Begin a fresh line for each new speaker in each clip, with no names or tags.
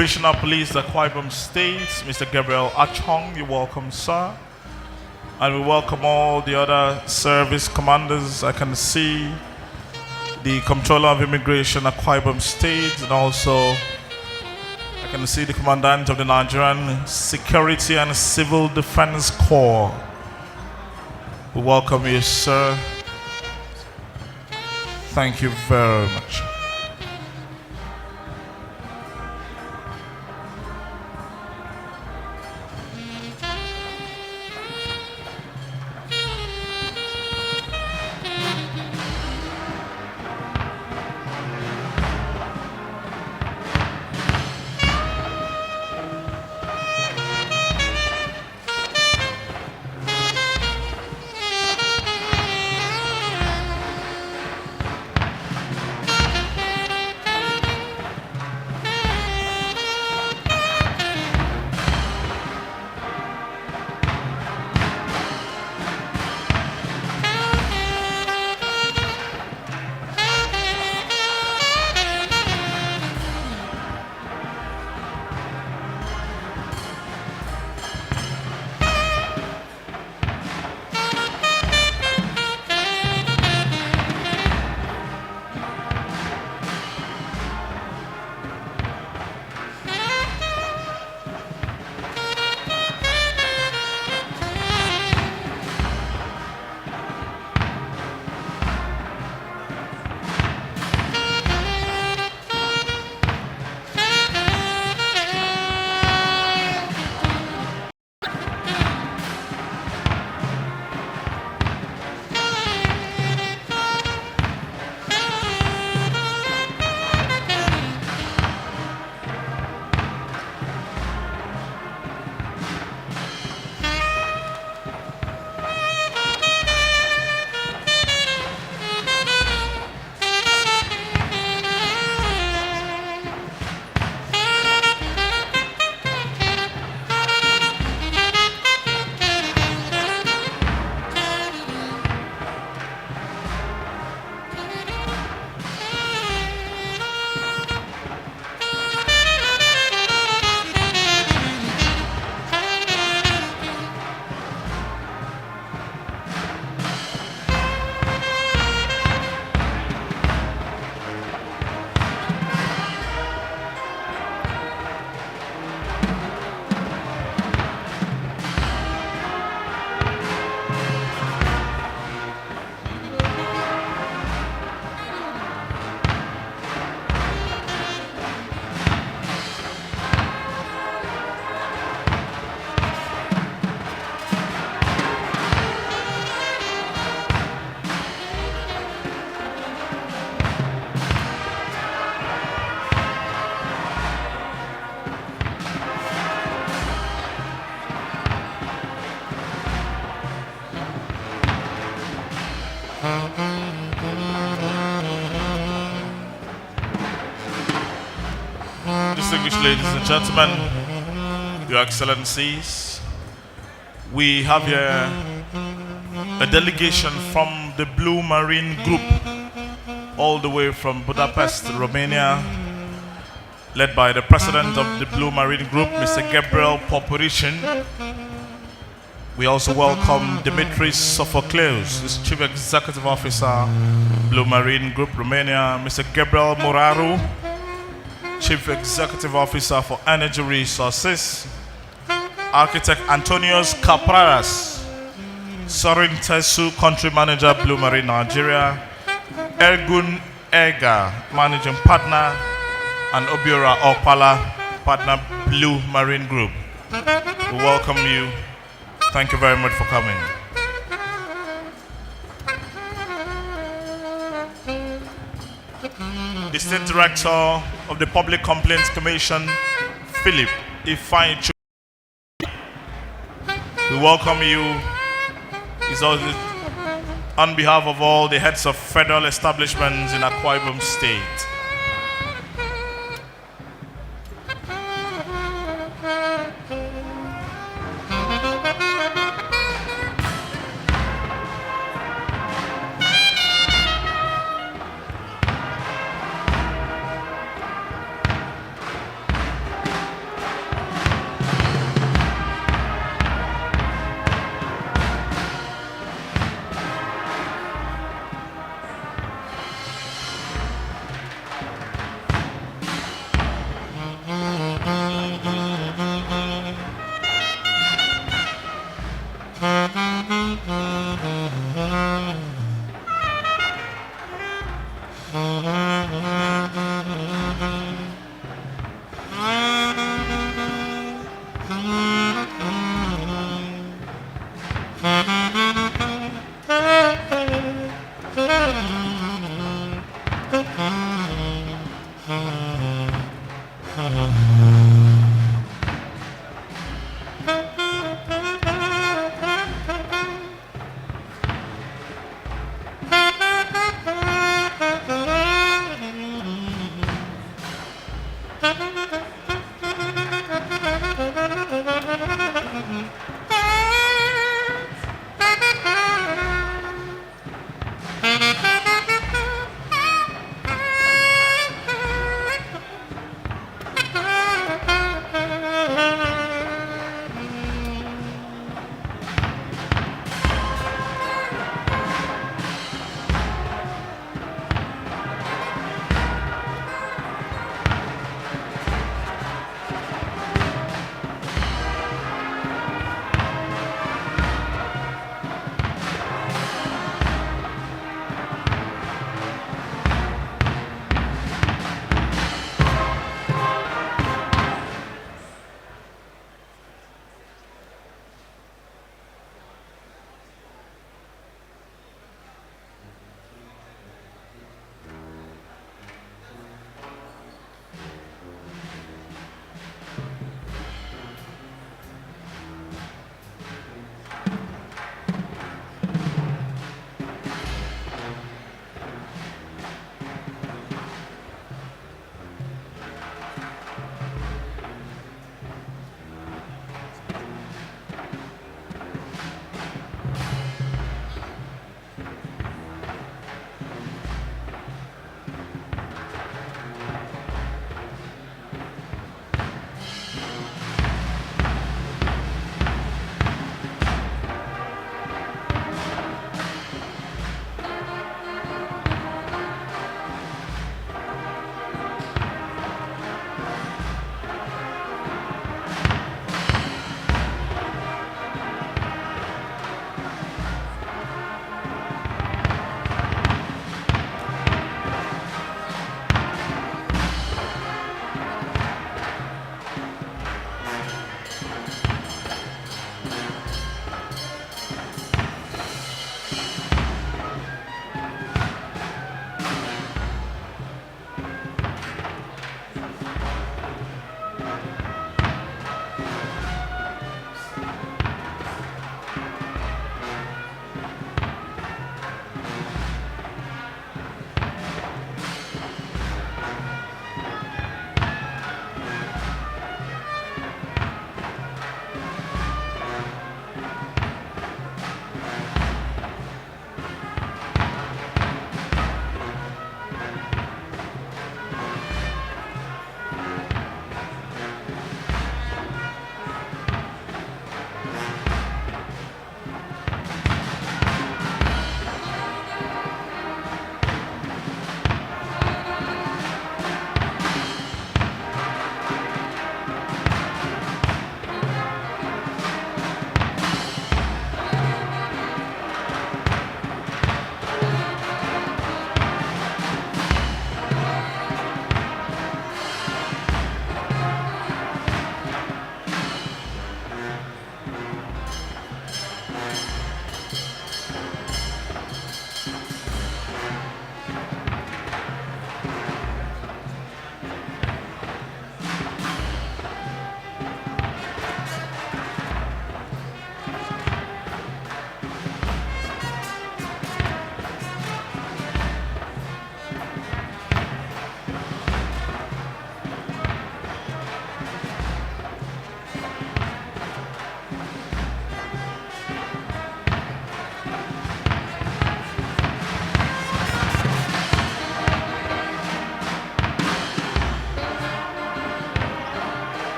Commissioner of Police, Akwa Ibom State, Mr. Gabriel Achong, you're welcome, sir. And we welcome all the other service commanders. I can see the Comptroller of Immigration, Akwa Ibom State, and also I can see the Commandant of the Nigerian Security and Civil Defense Corps. We welcome you, sir. Thank you very much. Distinguished ladies and gentlemen, Your Excellencies, we have here a delegation from the Blue Marine Group, all the way from Budapest, Romania, led by the President of the Blue Marine Group, Mr. Gabriel Poporishin. We also welcome Dimitris Sophocleus, his Chief Executive Officer, Blue Marine Group, Romania, Mr. Gabriel Moraru, Chief Executive Officer for Energy Resources, Architect Antonios Capraras, Sorin Tesu, Country Manager, Blue Marine Nigeria, Ergun Ega, Managing Partner, and Obiora Okpala, Partner, Blue Marine Group. We welcome you. Thank you very much for coming. The State Director of the Public Complaints Commission, Philip Ifeanyi. We welcome you. It's also on behalf of all the heads of federal establishments in Akwa Ibom State.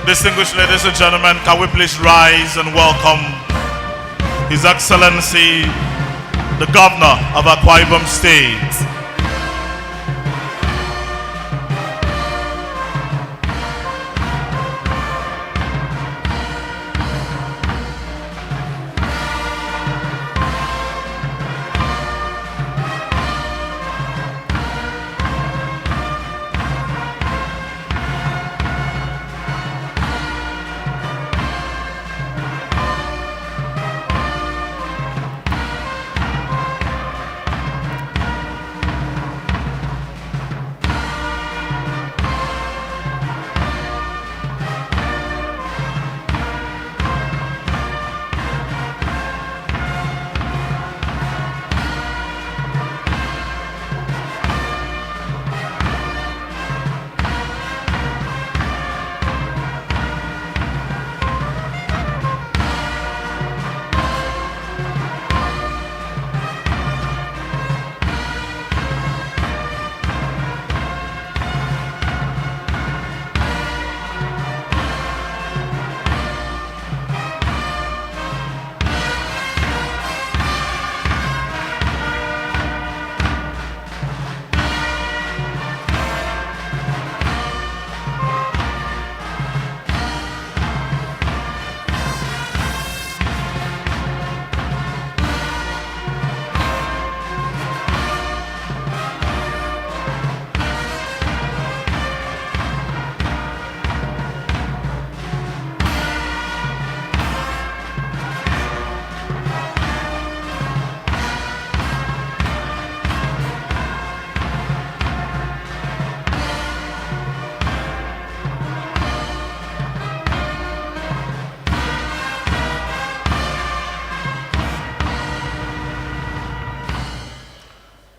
Distinguished ladies and gentlemen, can we please rise and welcome His Excellency, the Governor of Akwa Ibom State.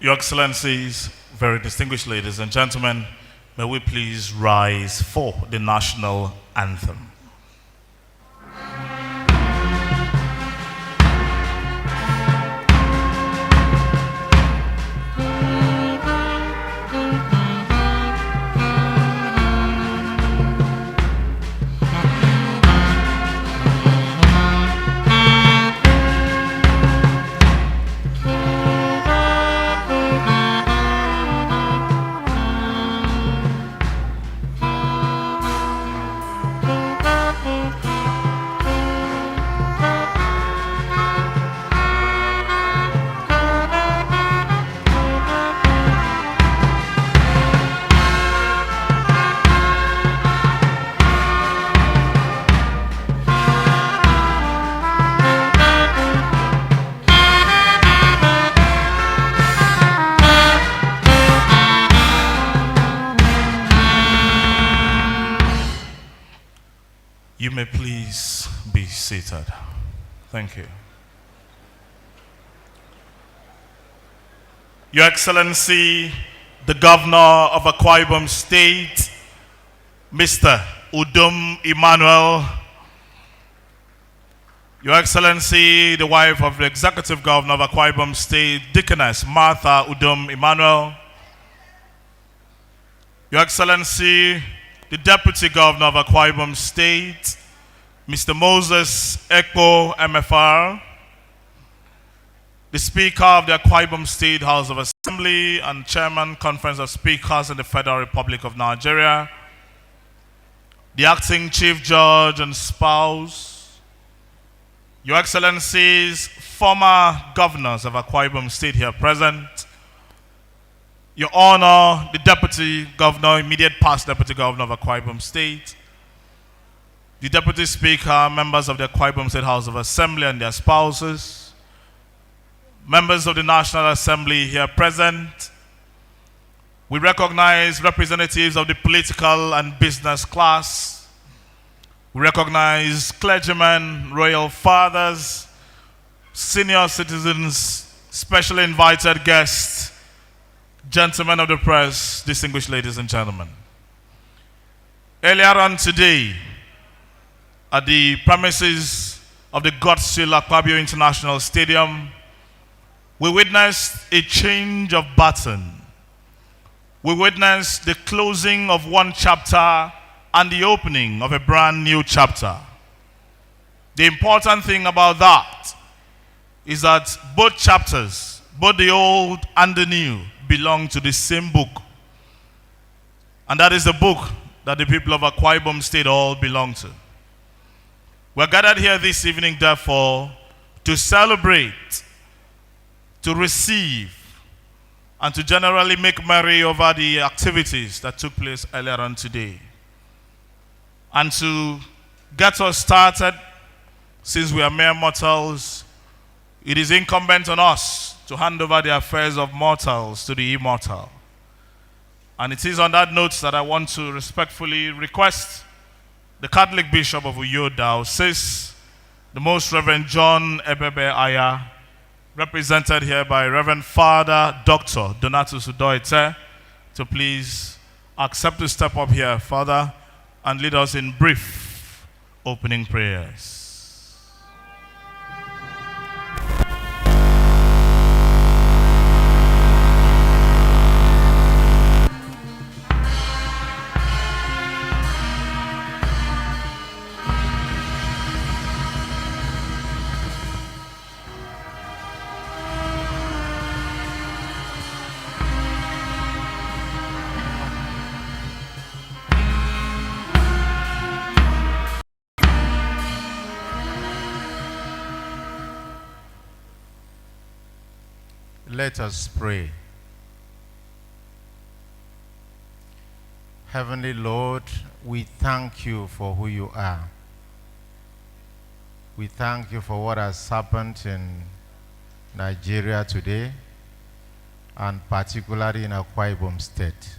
Your Excellencies, very distinguished ladies and gentlemen, may we please rise for the national anthem. You may please be seated. Thank you. Your Excellency, the Governor of Akwa Ibom State, Mr. Udom Emmanuel, Your Excellency, the wife of the Executive Governor of Akwa Ibom State, Deaconess Martha Udom Emmanuel, Your Excellency, the Deputy Governor of Akwa Ibom State, Mr. Moses Ekpo, MFR, the Speaker of the Akwa Ibom State House of Assembly and Chairman Conference of Speakers in the Federal Republic of Nigeria, the Acting Chief Judge and spouse, Your Excellencies, former governors of Akwa Ibom State here present, Your Honor, the Deputy Governor, immediate past Deputy Governor of Akwa Ibom State, the Deputy Speaker, members of the Akwa Ibom State House of Assembly and their spouses, members of the National Assembly here present. We recognize representatives of the political and business class. We recognize clergymen, royal fathers, senior citizens, specially invited guests, gentlemen of the press, distinguished ladies and gentlemen. Earlier on today, at the premises of the Godswill Akpabio International Stadium, we witnessed a change of baton. We witnessed the closing of one chapter and the opening of a brand new chapter. The important thing about that is that both chapters, both the old and the new, belong to the same book. And that is the book that the people of Akwa Ibom State all belong to. We're gathered here this evening, therefore, to celebrate, to receive, and to generally make merry over the activities that took place earlier on today. And to get us started, since we are mere mortals, it is incumbent on us to hand over the affairs of mortals to the immortal. And it is on that note that I want to respectfully request the Catholic Bishop of Udom, says the Most Reverend John Ebebe Aya, represented here by Reverend Father Dr. Donatus Udoite, to please accept to step up here, Father, and lead us in brief opening prayers.
Let us pray. Heavenly Lord, we thank you for who you are. We thank you for what has happened in Nigeria today, and particularly in Akwa Ibom State.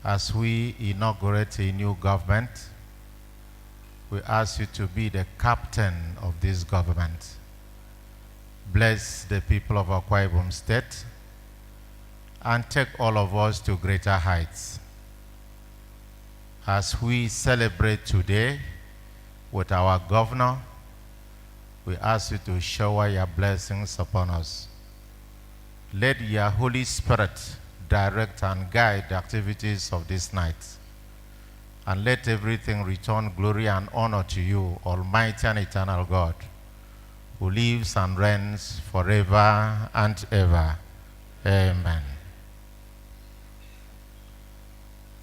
As we inaugurate a new government, we ask you to be the captain of this government. Bless the people of Akwa Ibom State and take all of us to greater heights. As we celebrate today with our governor, we ask you to shower your blessings upon us. Let your Holy Spirit direct and guide the activities of this night. And let everything return glory and honor to you, Almighty and eternal God, who lives and reigns forever and ever. Amen.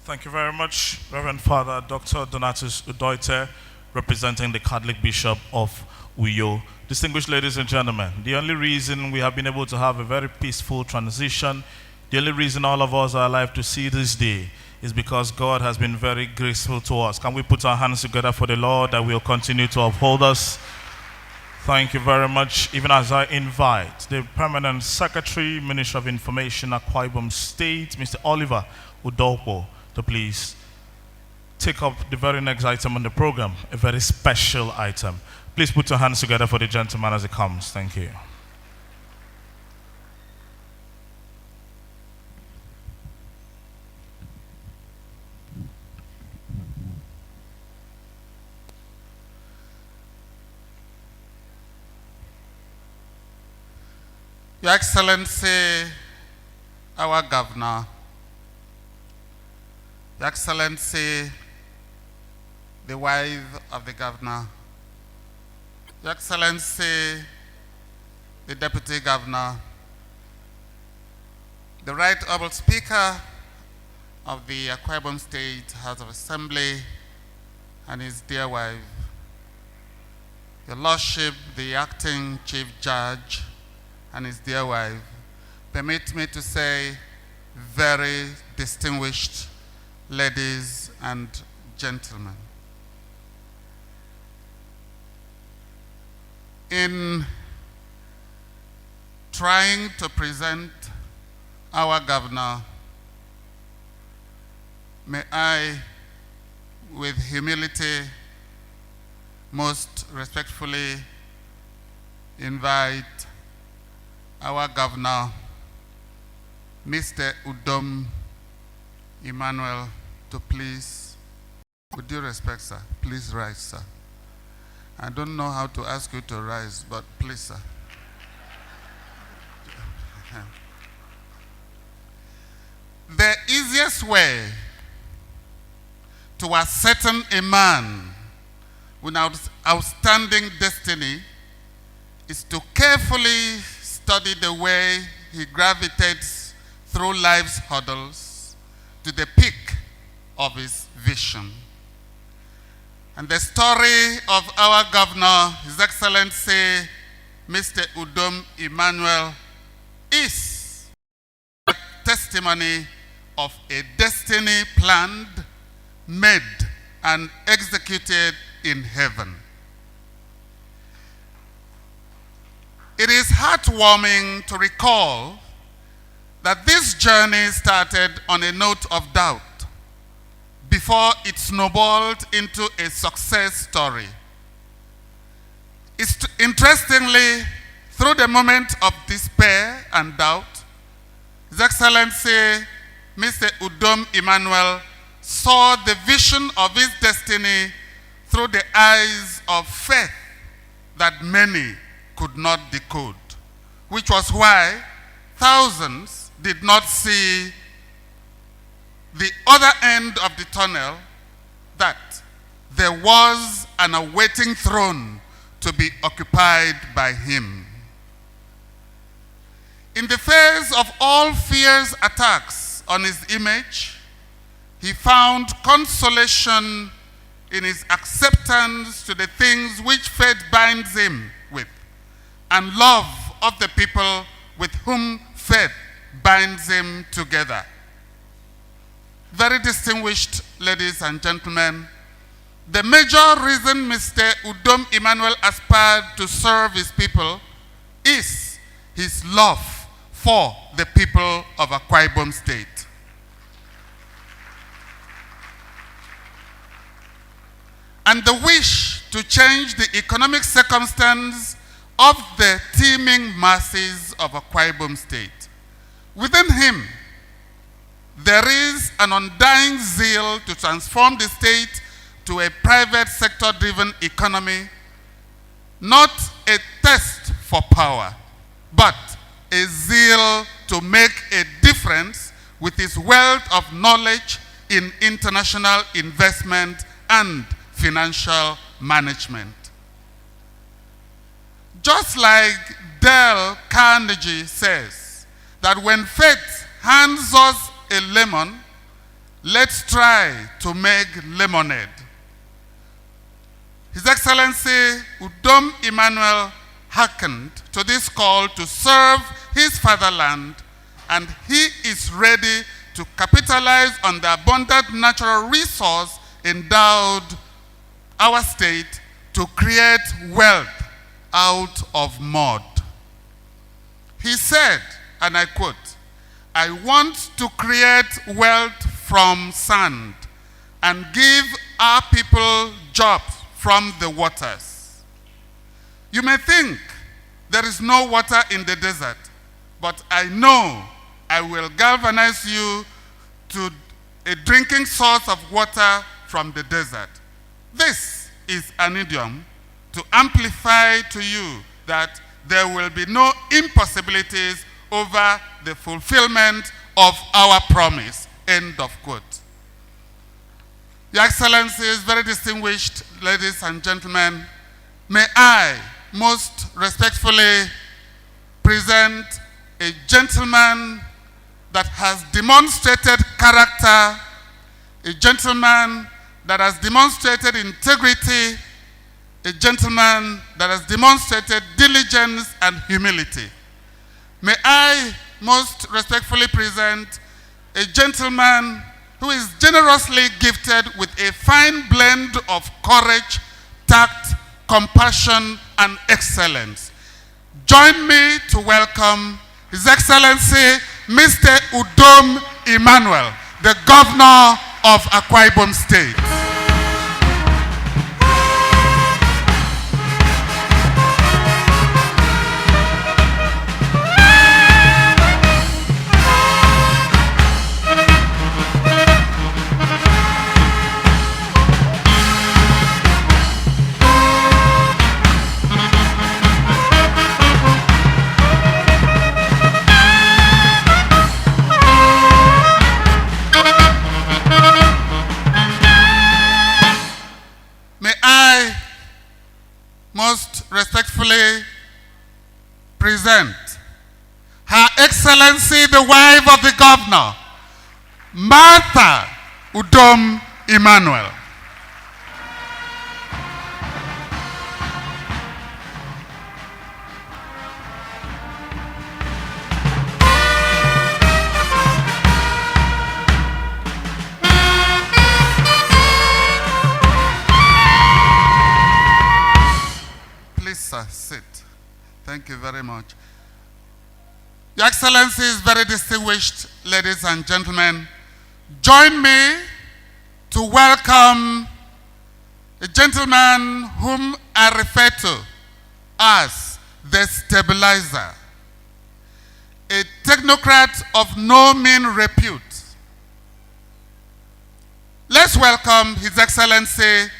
Thank you very much, Reverend Father Dr. Donatus Udoite, representing the Catholic Bishop of Uyo. Distinguished ladies and gentlemen, the only reason we have been able to have a very peaceful transition, the only reason all of us are alive to see this day, is because God has been very graceful to us. Can we put our hands together for the Lord that will continue to uphold us? Thank you very much. Even as I invite the Permanent Secretary, Minister of Information, Akwa Ibom State, Mr. Oliver Udopo, to please take up the very next item on the program, a very special item. Please put your hands together for the gentleman as he comes. Thank you.
Your Excellency, our Governor, Your Excellency, the wife of the Governor, Your Excellency, the Deputy Governor, the Right Honorable Speaker of the Akwa Ibom State House of Assembly, and his dear wife, Your Lordship, the Acting Chief Judge, and his dear wife, permit me to say, very distinguished ladies and gentlemen. In trying to present our governor, may I, with humility, most respectfully invite our governor, Mr. Udom Emmanuel, to please, with due respect, sir, please rise, sir. I don't know how to ask you to rise, but please, sir. The easiest way to ascertain a man with outstanding destiny is to carefully study the way he gravitates through life's hurdles to the peak of his vision. And the story of our governor, His Excellency, Mr. Udom Emmanuel, is a testimony of a destiny planned, made, and executed in heaven. It is heartwarming to recall that this journey started on a note of doubt before it snowballed into a success story. Interestingly, through the moment of despair and doubt, His Excellency, Mr. Udom Emmanuel, saw the vision of his destiny through the eyes of faith that many could not decode, which was why thousands did not see the other end of the tunnel, that there was an awaiting throne to be occupied by him. In the face of all fierce attacks on his image, he found consolation in his acceptance to the things which faith binds him with, and love of the people with whom faith binds him together. Very distinguished ladies and gentlemen, the major reason Mr. Udom Emmanuel aspired to serve his people is his love for the people of Akwa Ibom State. And the wish to change the economic circumstance of the teeming masses of Akwa Ibom State. Within him, there is an undying zeal to transform the state to a private sector-driven economy, not a thirst for power, but a zeal to make a difference with his wealth of knowledge in international investment and financial management. Just like Dale Carnegie says, that when fate hands us a lemon, let's try to make lemonade. His Excellency Udom Emmanuel hearkened to this call to serve his fatherland, and he is ready to capitalize on the abundant natural resource endowed our state to create wealth out of mud. He said, and I quote, "I want to create wealth from sand and give our people jobs from the waters." You may think there is no water in the desert, but I know I will galvanize you to a drinking source of water from the desert. This is an idiom to amplify to you that there will be no impossibilities over the fulfillment of our promise. End of quote. Your Excellencies, very distinguished ladies and gentlemen, may I most respectfully present a gentleman that has demonstrated character, a gentleman that has demonstrated integrity, a gentleman that has demonstrated diligence and humility. May I most respectfully present a gentleman who is generously gifted with a fine blend of courage, tact, compassion, and excellence. Join me to welcome His Excellency Mr. Udom Emmanuel, the Governor of Akwa Ibom State. respectfully present Her Excellency, the wife of the governor, Martha Udom Emmanuel. Please, sir, sit. Thank you very much. Your Excellencies, very distinguished ladies and gentlemen, join me to welcome a gentleman whom I refer to as the stabilizer, a technocrat of no mean repute. Let's welcome His Excellency,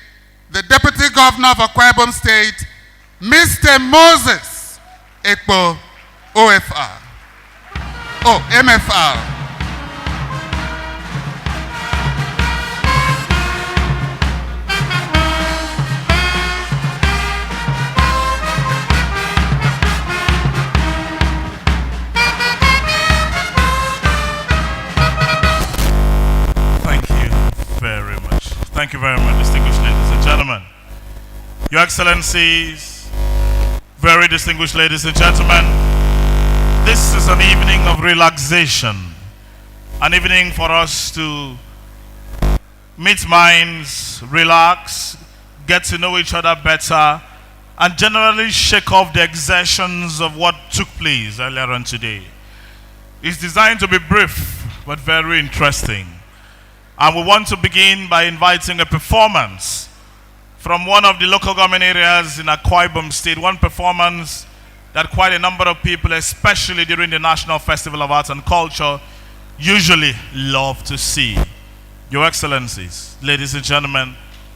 the Deputy Governor of Akwa Ibom State, Mr. Moses Ekpo, OFR. Oh, MFR.
Thank you very much. Thank you very much, distinguished ladies and gentlemen. Your Excellencies, very distinguished ladies and gentlemen, this is an evening of relaxation, an evening for us to meet minds, relax, get to know each other better, and generally shake off the exertions of what took place earlier on today. It's designed to be brief, but very interesting. And we want to begin by inviting a performance from one of the local government areas in Akwa Ibom State, one performance that quite a number of people, especially during the National Festival of Arts and Culture, usually love to see. Your Excellencies, ladies and gentlemen,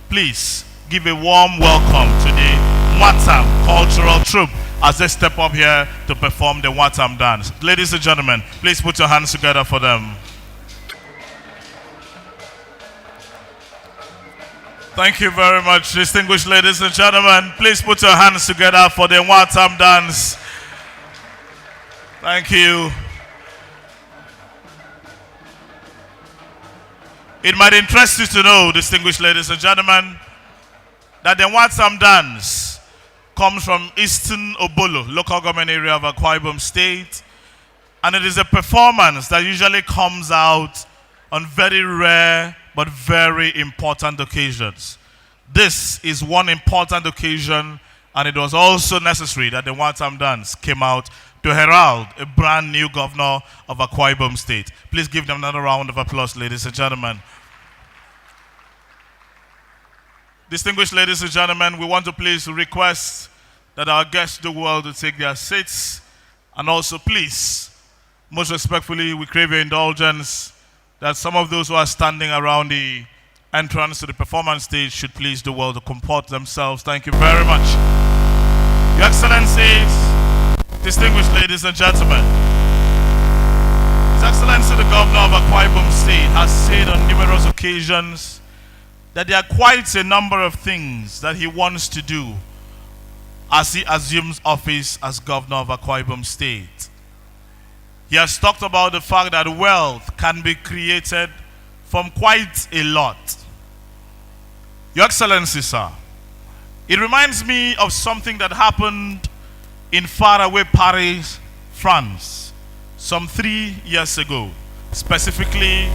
please give a warm welcome to the Watam cultural troupe as they step up here to perform the Watam dance. Ladies and gentlemen, please put your hands together for them. Thank you very much, distinguished ladies and gentlemen. Please put your hands together for the Watam dance. Thank you. It might interest you to know, distinguished ladies and gentlemen, that the Watam dance comes from Eastern Obolo, local government area of Akwa Ibom State. And it is a performance that usually comes out on very rare but very important occasions. This is one important occasion, and it was also necessary that the Watam dance came out to herald a brand new governor of Akwa Ibom State. Please give them another round of applause, ladies and gentlemen. Distinguished ladies and gentlemen, we want to please request that our guests do well to take their seats, and also please, most respectfully, we crave your indulgence that some of those who are standing around the entrance to the performance stage should please do well to comport themselves. Thank you very much. Your Excellencies, distinguished ladies and gentlemen, His Excellency the Governor of Akwa Ibom State has said on numerous occasions that there are quite a number of things that he wants to do as he assumes office as Governor of Akwa Ibom State. He has talked about the fact that wealth can be created from quite a lot. Your Excellency, sir, it reminds me of something that happened in faraway Paris, France, some 3 years ago, specifically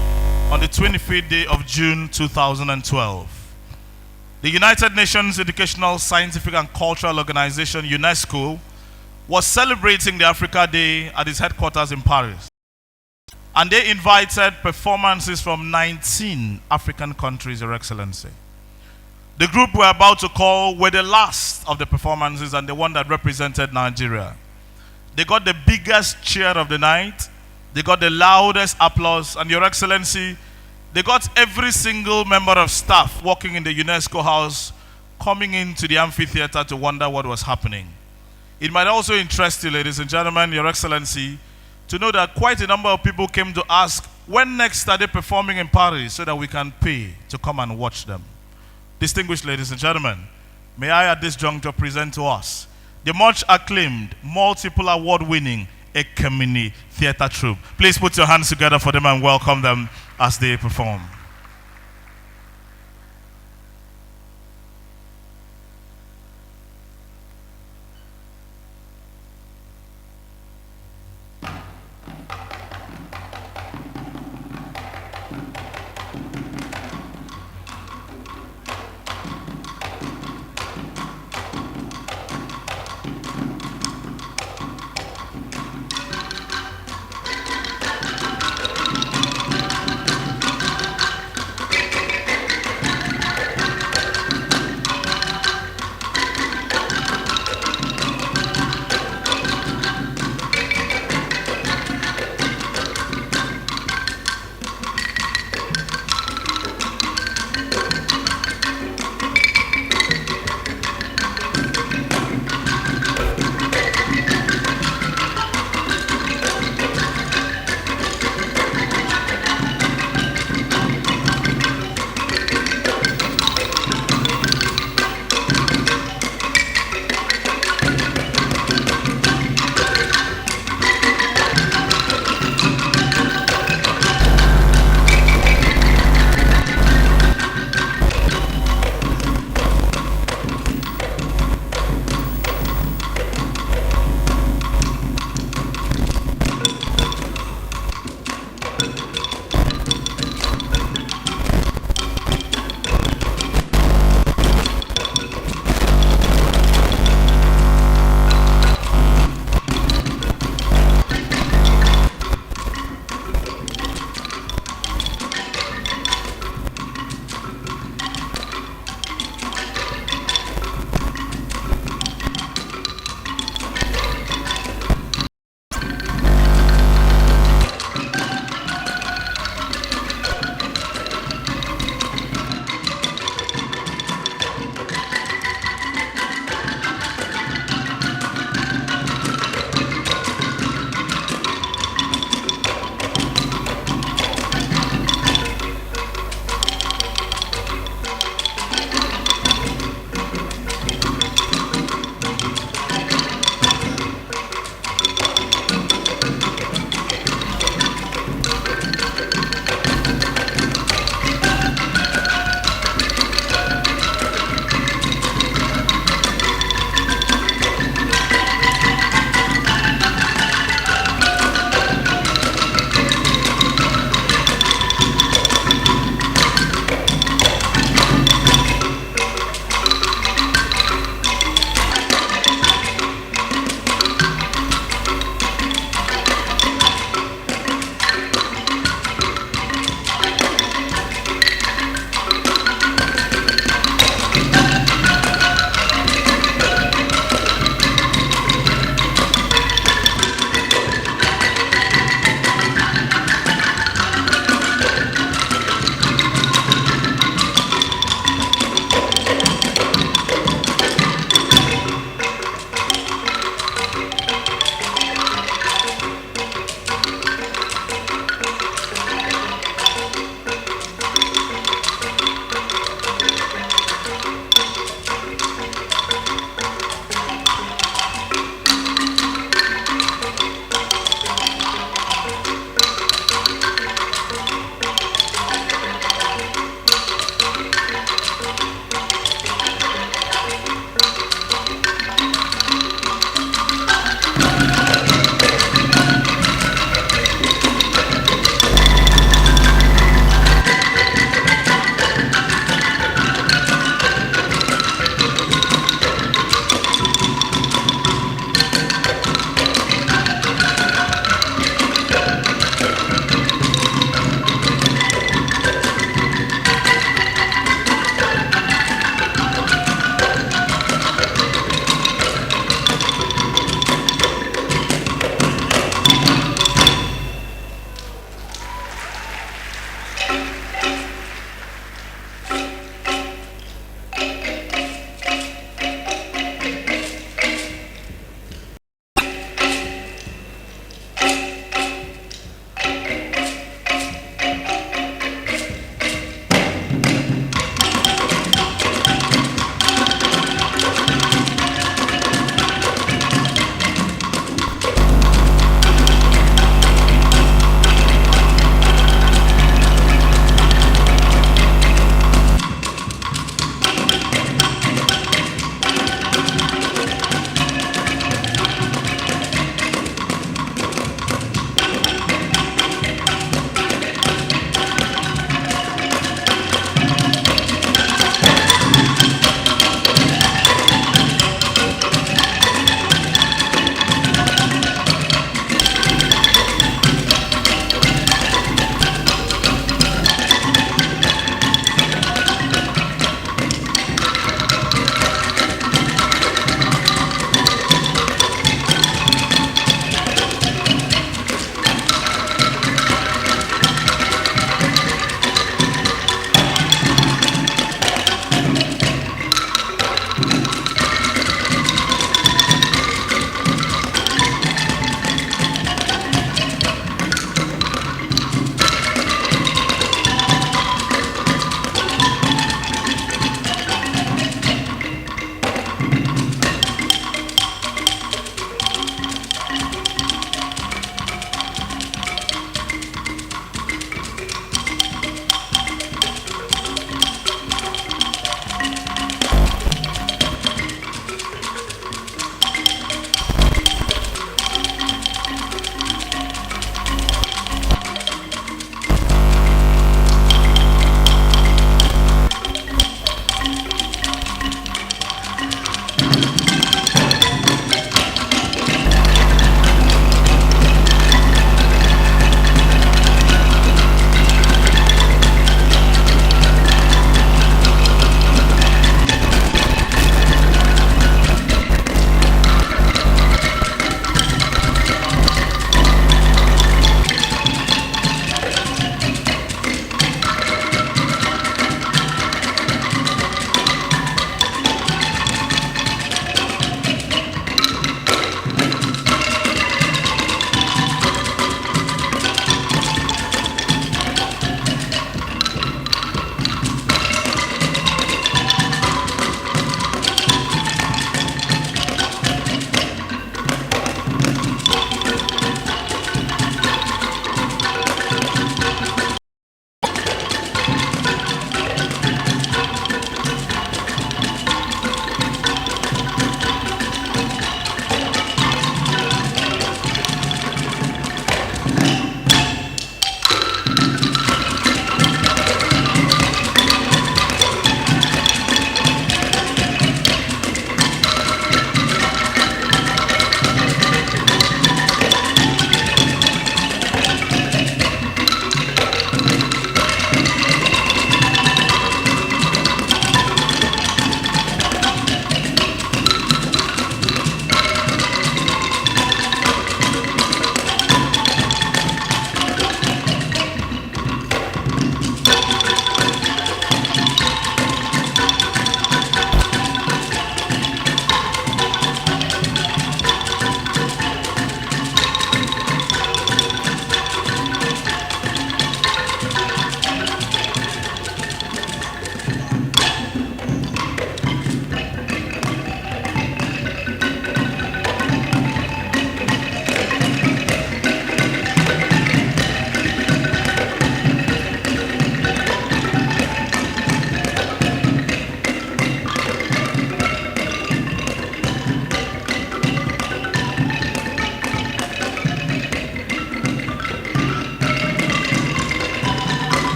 on the 25th day of June 2012. The United Nations Educational, Scientific and Cultural Organization, UNESCO, was celebrating the Africa Day at its headquarters in Paris. And they invited performances from 19 African countries, Your Excellency. The group we're about to call were the last of the performances and the one that represented Nigeria. They got the biggest cheer of the night, they got the loudest applause, and Your Excellency, they got every single member of staff working in the UNESCO house coming into the amphitheater to wonder what was happening. It might also interest you, ladies and gentlemen, Your Excellency, to know that quite a number of people came to ask, when next are they performing in Paris so that we can pay to come and watch them. Distinguished ladies and gentlemen, may I at this juncture present to us the much acclaimed, multiple award-winning Ekemini Theatre Troupe. Please put your hands together for them and welcome them as they perform.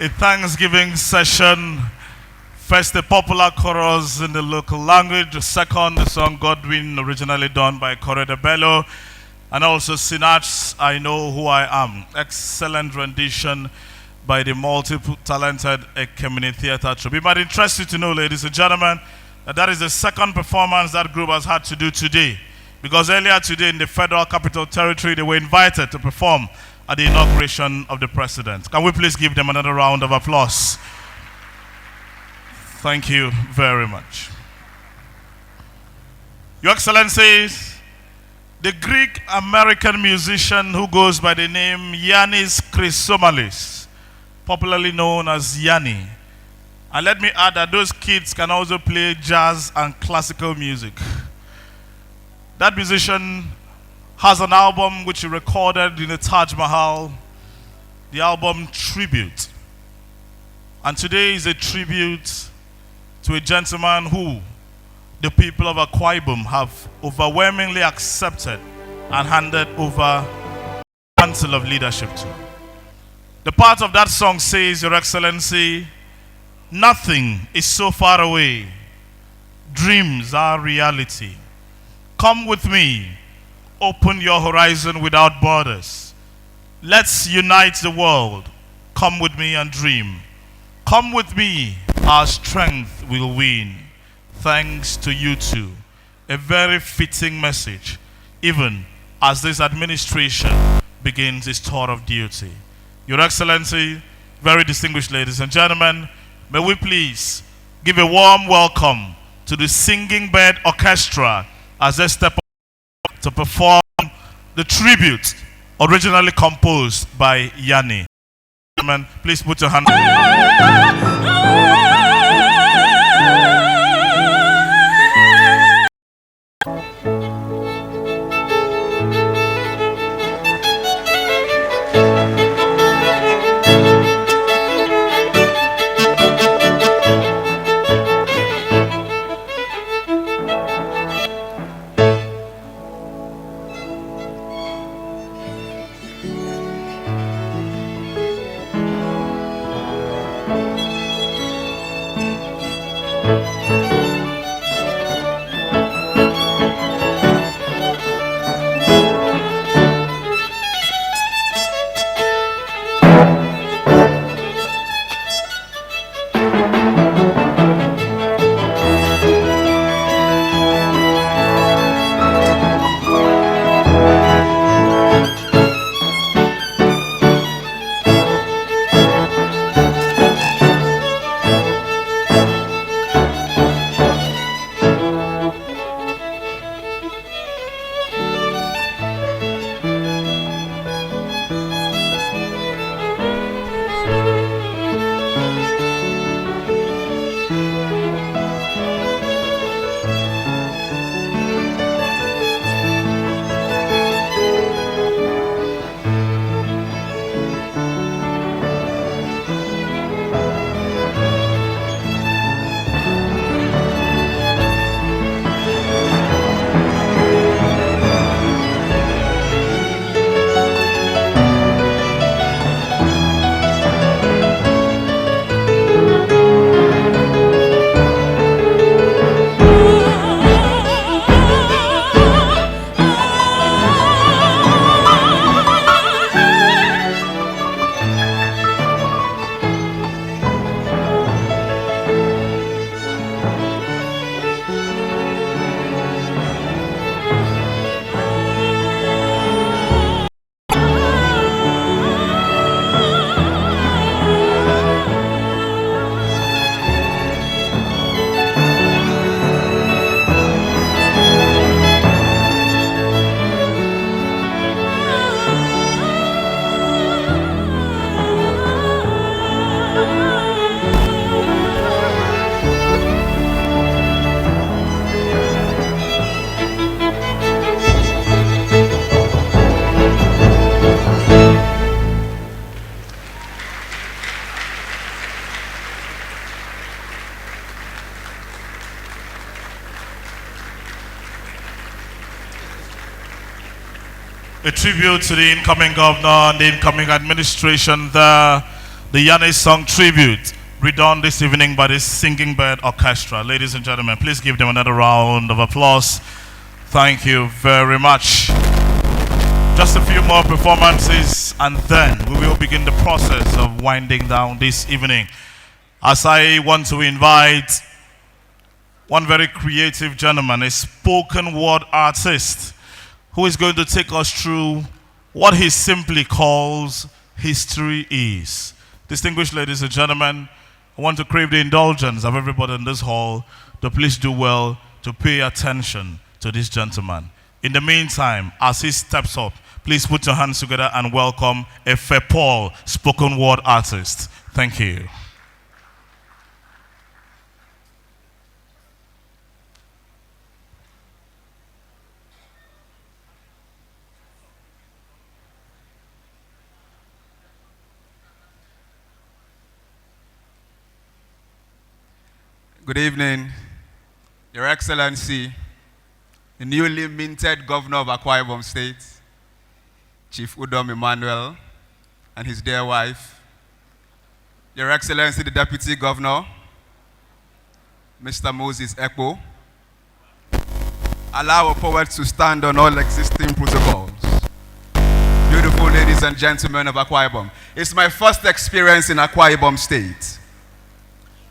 a Thanksgiving session. First, a popular chorus in the local language. Second, the song Godwin, originally done by Corre Bello. And also Sinach's I Know Who I Am. Excellent rendition by the multi-talented Ekemini Theatre Troupe. It might interest you to know, ladies and gentlemen, that is the second performance that group has had to do today. Because earlier today in the Federal Capital Territory, they were invited to perform at the inauguration of the President. Can we please give them another round of applause? Thank you very much. Your Excellencies, the Greek-American musician who goes by the name Yannis Chrysomalis, popularly known as Yanni. And let me add that those kids can also play jazz and classical music. That musician has an album which he recorded in the Taj Mahal, the album Tribute. And today is a tribute to a gentleman who the people of Akwa Ibom have overwhelmingly accepted and handed over the mantle of leadership to. The part of that song says, Your Excellency, nothing is so far away. Dreams are reality. Come with me. Open your horizon without borders. Let's unite the world. Come with me and dream. Come with me, our strength will win. Thanks to you two. A very fitting message, even as this administration begins its tour of duty. Your Excellency, very distinguished ladies and gentlemen, may we please give a warm welcome to the Singing Bird Orchestra as they step up to perform the tribute originally composed by Yanni. Please put your hand. A tribute to the incoming governor and the incoming administration there. the Yannis Song Tribute, redone this evening by the Singing Bird Orchestra. Ladies and gentlemen, please give them another round of applause. Thank you very much. Just a few more performances and then we will begin the process of winding down this evening. As I want to invite one very creative gentleman, a spoken word artist, who is going to take us through what he simply calls history is. Distinguished ladies and gentlemen, I want to crave the indulgence of everybody in this hall to please do well to pay attention to this gentleman. In the meantime, as he steps up, please put your hands together and welcome a Paul spoken word artist. Thank you.
Good evening, Your Excellency, the newly minted Governor of Akwa Ibom State, Chief Udom Emmanuel, and his dear wife, Your Excellency, the Deputy Governor, Mr. Moses Ekpo. Allow a poet to stand on all existing protocols. Beautiful ladies and gentlemen of Akwa Ibom, it's my first experience in Akwa Ibom State.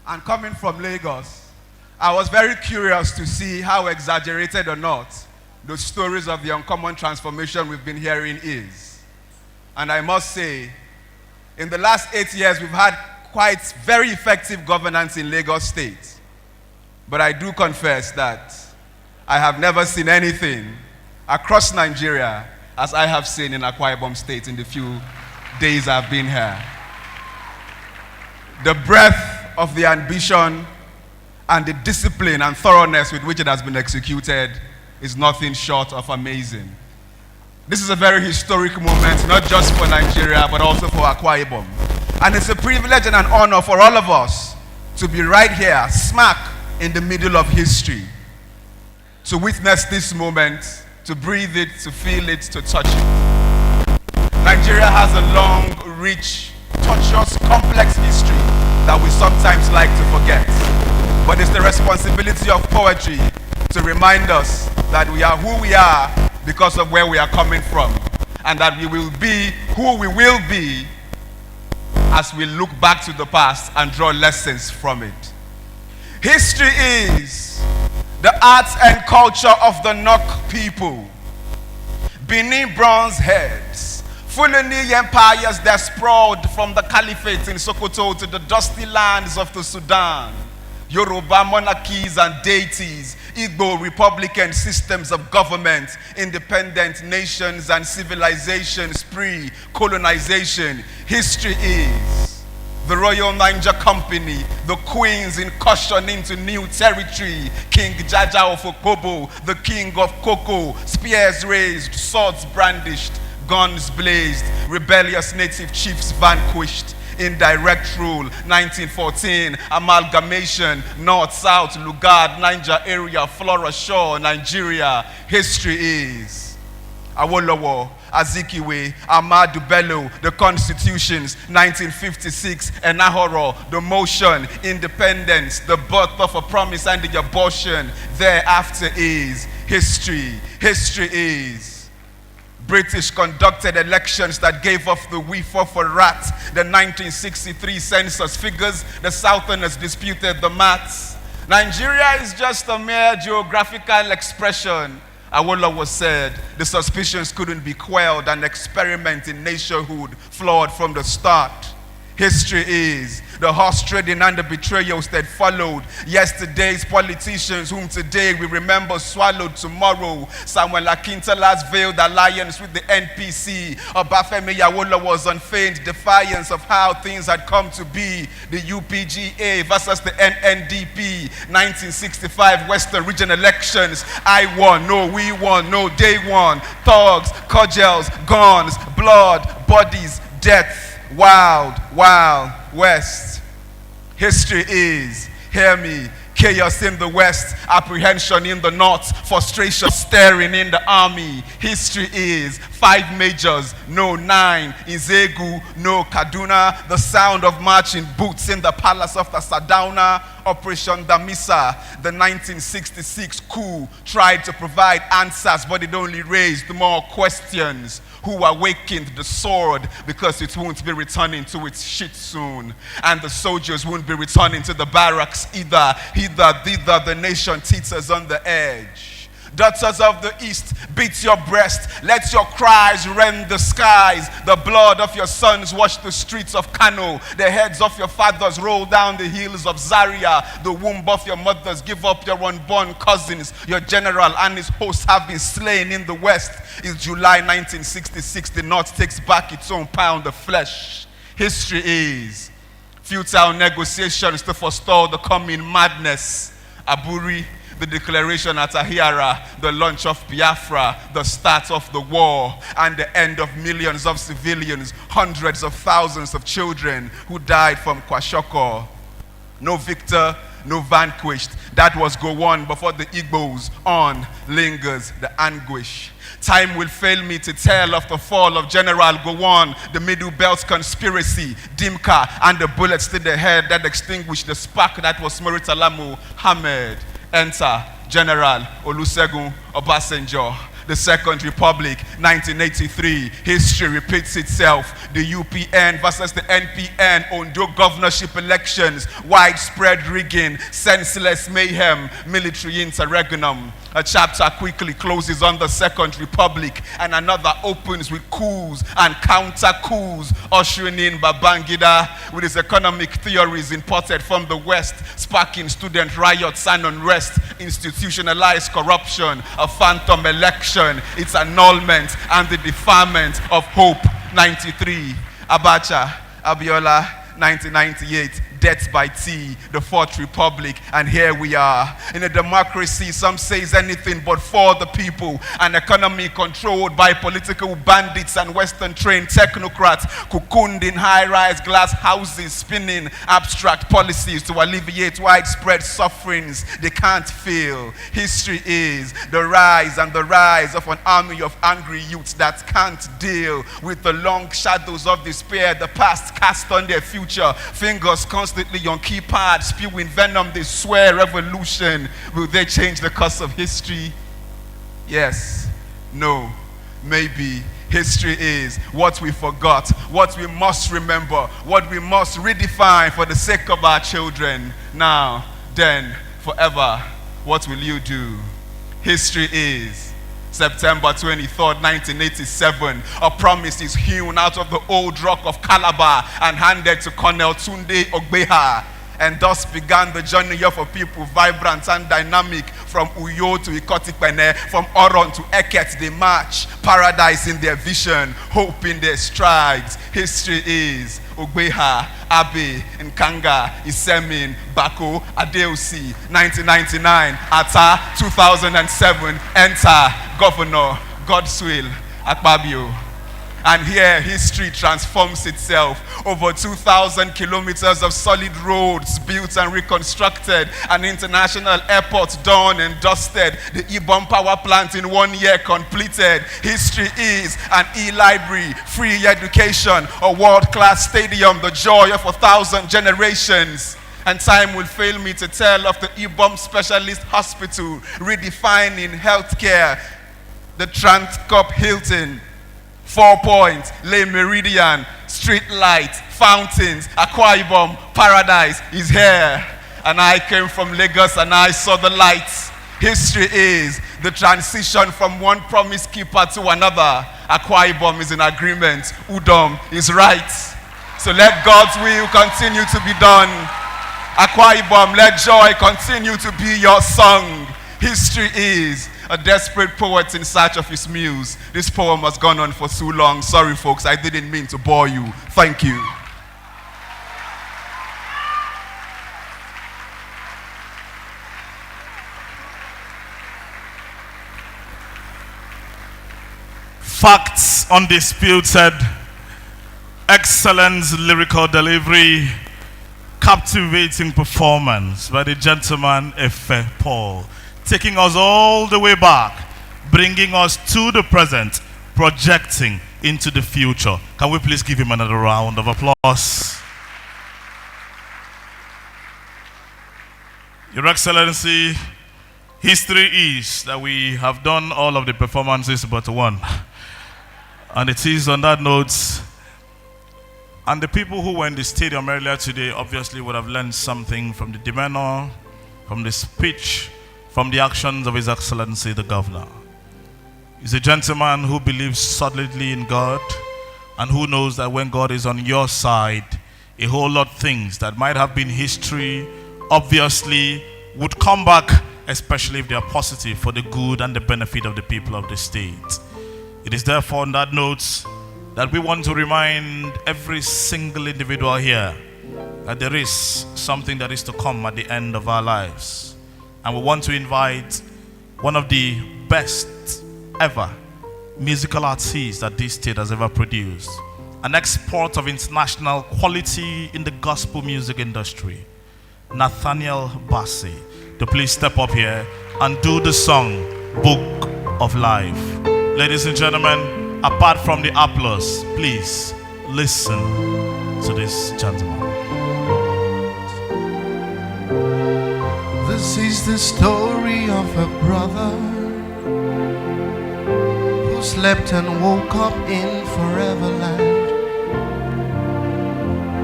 And coming from Lagos, I was very curious to see how exaggerated or not the stories of the uncommon transformation we've been hearing is. And I must say, in the last 8 years, we've had quite very effective governance in Lagos State. But I do confess that I have never seen anything across Nigeria as I have seen in Akwa Ibom State in the few days I've been here. The breadth of the ambition and the discipline and thoroughness with which it has been executed is nothing short of amazing. This is a very historic moment, not just for Nigeria, but also for Akwa Ibom. And it's a privilege and an honor for all of us to be right here, smack in the middle of history, to witness this moment, to breathe it, to feel it, to touch it. Nigeria has a long, rich, tortuous, complex history that we sometimes like to forget. But it's the responsibility of poetry to remind us that we are who we are because of where we are coming from, and that we will be who we will be as we look back to the past and draw lessons from it. History is the arts and culture of the Nok people. Beneath bronze heads, Fulani empires that sprawled from the caliphate in Sokoto to the dusty lands of the Sudan, Yoruba monarchies and deities, Igbo republican systems of government, independent nations and civilizations pre-colonization. History is the Royal Niger Company, the queens incursion into new territory, King Jaja of Okobo, the king of Koko, spears raised, swords brandished, guns blazed, rebellious native chiefs vanquished, indirect rule, 1914, amalgamation, north-south, Lugard, Niger area, Flora Shore, Nigeria. History is Awolowo, Azikiwe, Ahmadu Bello, the constitutions, 1956, Enahoro, the motion, independence, the birth of a promise and the abortion. Thereafter is history. History is British conducted elections that gave off the whiff of a rat. The 1963 census figures, the Southerners disputed the maths. Nigeria is just a mere geographical expression. Awolowo said the suspicions couldn't be quelled, and experiment in nationhood flawed from the start. History is the horse trading and the betrayals that followed. Yesterday's politicians whom today we remember swallowed tomorrow. Samuel Akintala's veiled alliance with the NPC. Obafemi Awolowo's unfeigned defiance of how things had come to be. The UPGA versus the NNDP. 1965 Western Region elections. I won, no we won, no they won. Thugs, cudgels, guns, blood, bodies, death. Wild, wild west. History is, hear me, chaos in the west, apprehension in the north, frustration staring in the army. History is 5 majors, no 9. In Zegu, no Kaduna. The sound of marching boots in the palace of the Sardauna. Operation Damisa, the 1966 coup, tried to provide answers, but it only raised more questions. Who awakened the sword, because it won't be returning to its shit soon. And the soldiers won't be returning to the barracks either. Thither the nation teeters on the edge. Daughters of the East, beat your breast. Let your cries rend the skies. The blood of your sons wash the streets of Kano. The heads of your fathers roll down the hills of Zaria. The womb of your mothers give up your unborn cousins. Your general and his hosts have been slain in the West. It's July 1966. The North takes back its own pound of flesh. History is futile negotiations to forestall the coming madness. Aburi, the declaration at Ahira, the launch of Biafra, the start of the war, and the end of millions of civilians, hundreds of thousands of children who died from Kwashoko. No victor, no vanquished. That was Gowon before the Igbos. On lingers the anguish. Time will fail me to tell of the fall of General Gowon, the Middle Belt conspiracy, Dimka, and the bullets to the head that extinguished the spark that was Murtala Muhammad. Enter General Olusegun Obasanjo. The Second Republic, 1983. History repeats itself. The UPN versus the NPN, Ondo governorship elections, widespread rigging, senseless mayhem, military interregnum. A chapter quickly closes on the Second Republic, and another opens with coups and counter-coups, ushering in Babangida with his economic theories imported from the West, sparking student riots and unrest, institutionalized corruption, a phantom election, its annulment, and the deferment of hope. 93. Abacha, Abiola, 1998. Death by tea, the Fourth Republic, and here we are. In a democracy, some says anything but for the people. An economy controlled by political bandits and Western-trained technocrats, cocooned in high-rise glass houses, spinning abstract policies to alleviate widespread sufferings they can't feel. History is the rise of an army of angry youths that can't deal with the long shadows of despair the past cast on their future. Fingers constantly on keypad, spewing venom, they swear revolution. Will they change the course of history? Yes, no, maybe. History is what we forgot, what we must remember, what we must redefine for the sake of our children. Now, then, forever, what will you do? History is September 23rd, 1987, a promise is hewn out of the old rock of Calabar and handed to Colonel Tunde Ogbeha. And thus began the journey of a people vibrant and dynamic. From Uyo to Ikotikpene, from Oron to Eket, they march. Paradise in their vision, hope in their strides. History is Ogbeha, Abe, Nkanga, Isemin, Bako, Adeosi. 1999, Ata, 2007, enter Governor Godswill Akpabio. And here history transforms itself. Over 2,000 kilometers of solid roads built and reconstructed. An international airport done and dusted. The Udom power plant in 1 year completed. History is an e-library, free education, a world-class stadium, the joy of 1,000 generations. And time will fail me to tell of the Udom Specialist Hospital, redefining healthcare. The Transcorp Hilton, 4 Points, Le Meridian, street lights, fountains, Akwa Ibom, paradise is here. And I came from Lagos and I saw the lights. History is the transition from one promise keeper to another. Akwa Ibom is in agreement. Udom is right. So let God's will continue to be done. Akwa Ibom, let joy continue to be your song. History is a desperate poet in search of his muse. This poem has gone on for too long. Sorry, folks, I didn't mean to bore you. Thank you.
Facts undisputed, excellence lyrical delivery, captivating performance by the gentleman Efe Paul, taking us all the way back, bringing us to the present, projecting into the future. Can we please give him another round of applause? Your Excellency, history is that we have done all of the performances but one. And it is on that note, and the people who were in the stadium earlier today obviously would have learned something from the demeanor, from the speech, from the actions of His Excellency the Governor. He's a gentleman who believes solidly in God and who knows that when God is on your side, a whole lot of things that might have been history obviously would come back, especially if they are positive for the good and the benefit of the people of the state. It is therefore on that note that we want to remind every single individual here that there is something that is to come at the end of our lives. And we want to invite one of the best ever musical artists that this state has ever produced, an export of international quality in the gospel music industry, Nathaniel Bassey, to please step up here and do the song Book of Life. Ladies and gentlemen, apart from the applause, please listen to this gentleman.
This is the story of a brother who slept and woke up in forever land.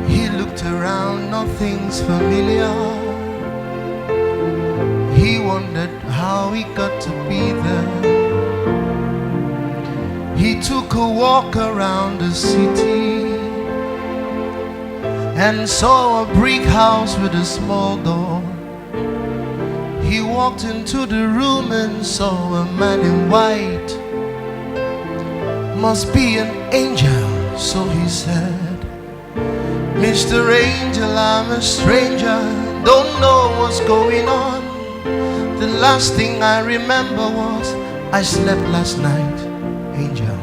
He looked around, nothing's familiar. He wondered how he got to be there. He took a walk around the city and saw a brick house with a small door. He walked into the room and saw a man in white. Must be an angel, so he said, Mr. Angel, I'm a stranger, don't know what's going on. The last thing I remember was I slept last night, angel.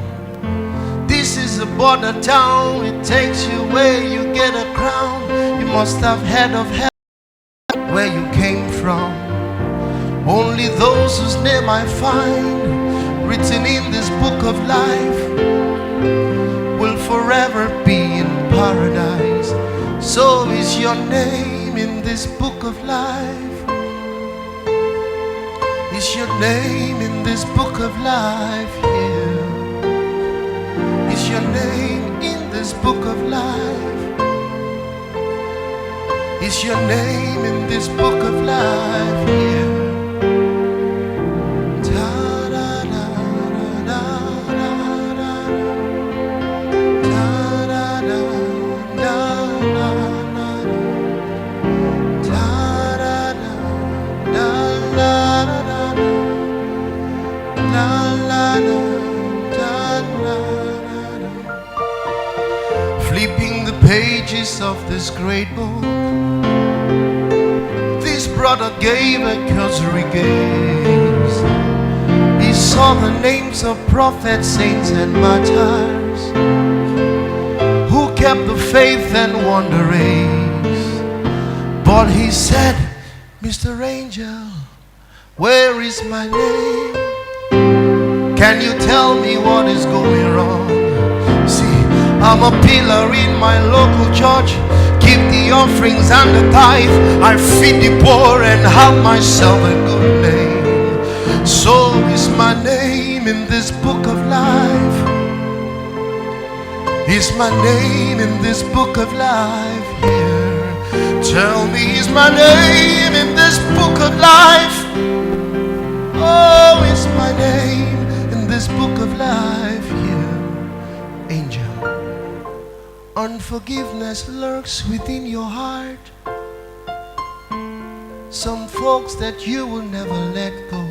This is a border town, it takes you where you get a crown. You must have heard of heaven, where you came from. Only those whose name I find written in this book of life will forever be in paradise. So is your name in this book of life. Is your name in this book of life here? Is your name in this book of life? Is your name in this book of life here? Flipping the pages of this great book, this brother gave a cursory gaze. He saw the names of prophets, saints and martyrs who kept the faith and won the race. But he said, Mr. Angel, where is my name? Can you tell me what is going wrong? See, I'm a pillar in my local church, give the offerings and the tithe. I feed the poor and have myself a good name. So is my name in this book of life. Is my name in this book of life here? Tell me, is my name in this book of life? Oh, is my name in this book of life here? Angel. Unforgiveness lurks within your heart. Some folks that you will never let go.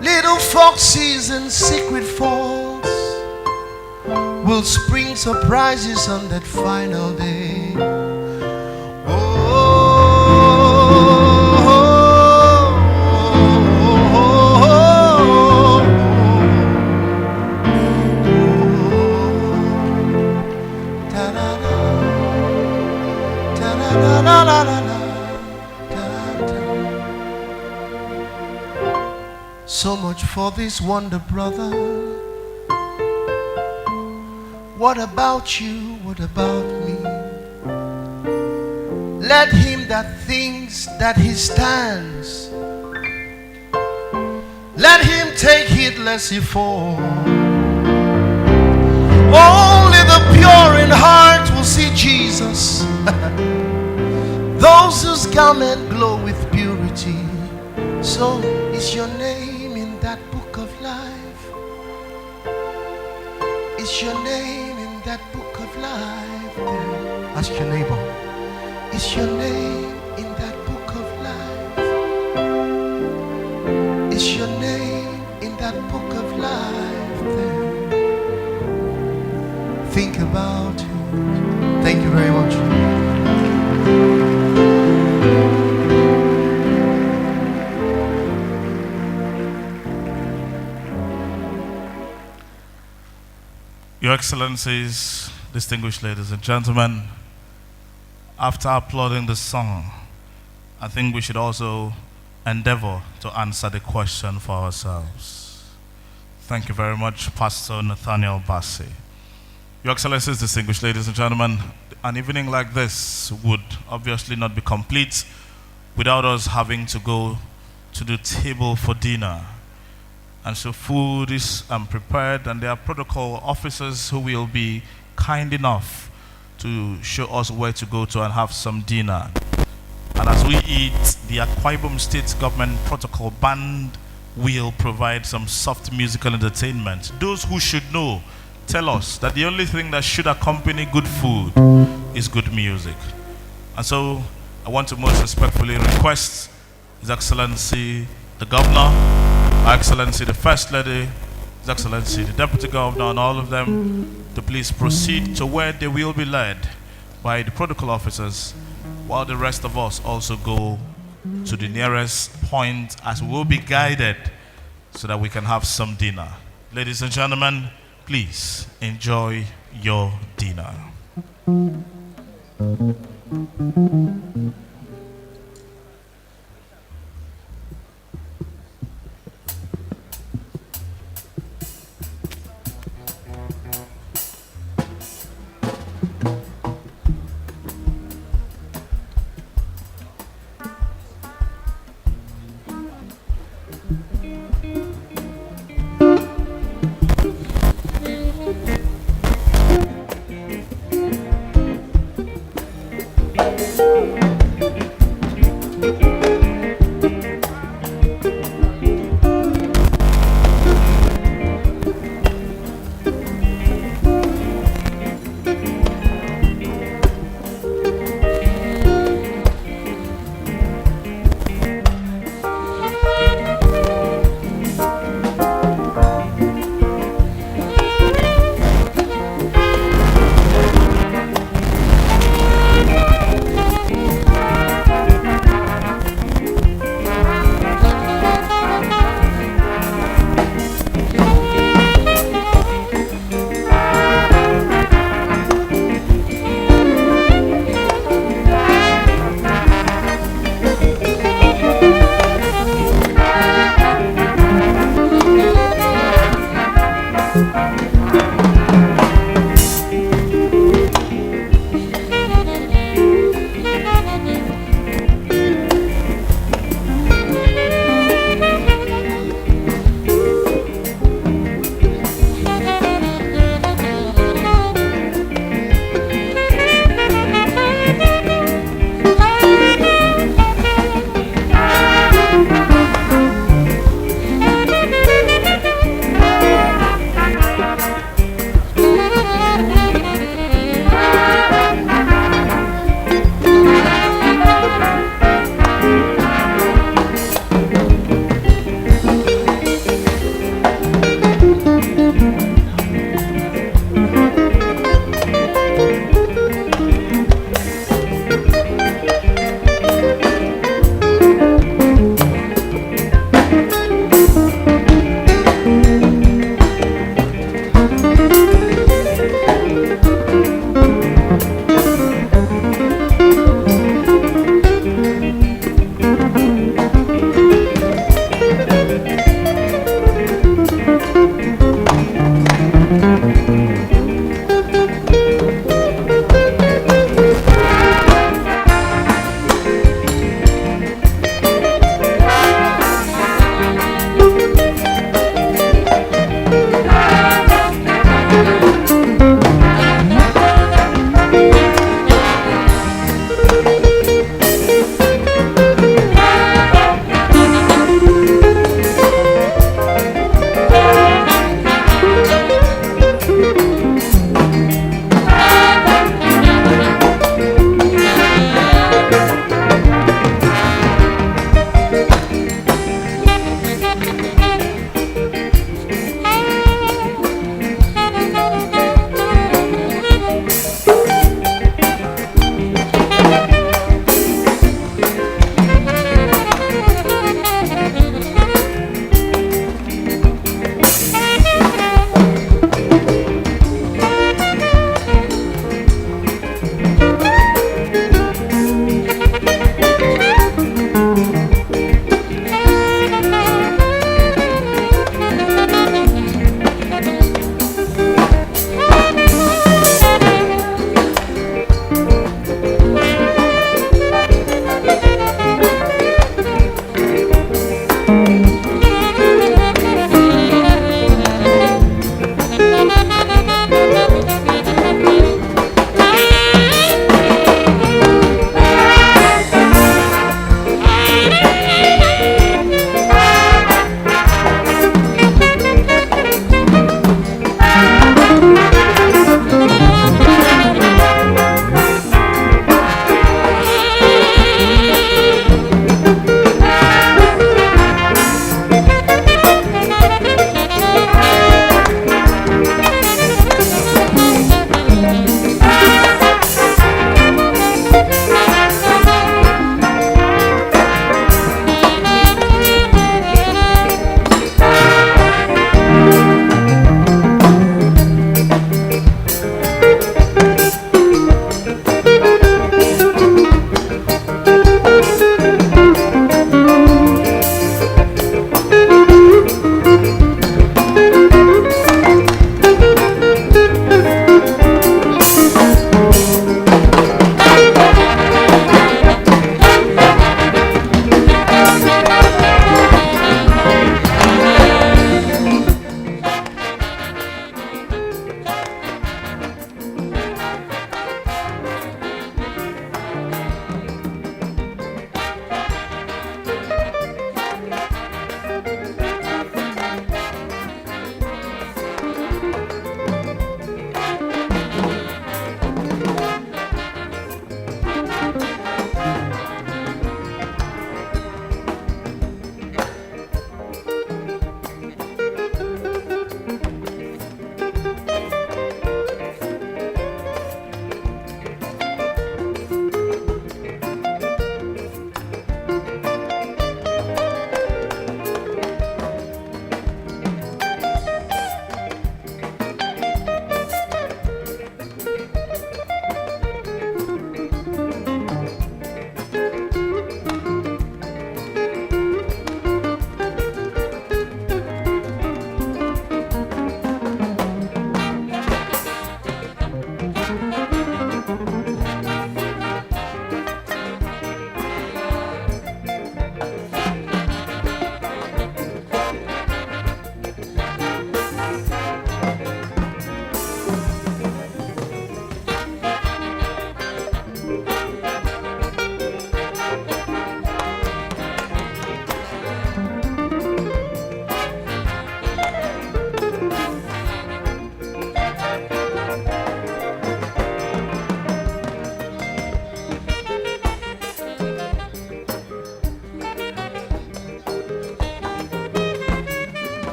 Little foxes and secret faults will spring surprises on that final day. So much for this wonder, brother. What about you? What about me? Let him that thinks that he stands, let him take heed lest he fall. Only the pure in heart will see Jesus. Those whose garment glow with purity. So is your name in that book of life? Is your name in that book of life? Ask your neighbor. Is your name in that book of life? Is your name in that book of life there? Think about it. Thank you very much.
Your Excellencies, distinguished ladies and gentlemen, after applauding the song, I think we should also endeavor to answer the question for ourselves. Thank you very much, Pastor Nathaniel Bassi. Your Excellencies, distinguished ladies and gentlemen, an evening like this would obviously not be complete without us having to go to the table for dinner. And so food is prepared, and there are protocol officers who will be kind enough to show us where to go to and have some dinner. And as we eat, the Akwa Ibom State Government Protocol Band will provide some soft musical entertainment. Those who should know tell us that the only thing that should accompany good food is good music. And so I want to most respectfully request His Excellency the Governor, Her Excellency the First Lady, His Excellency the Deputy Governor, and all of them to please proceed to where they will be led by the protocol officers, while the rest of us also go to the nearest point as we will be guided so that we can have some dinner. Ladies and gentlemen, please enjoy your dinner.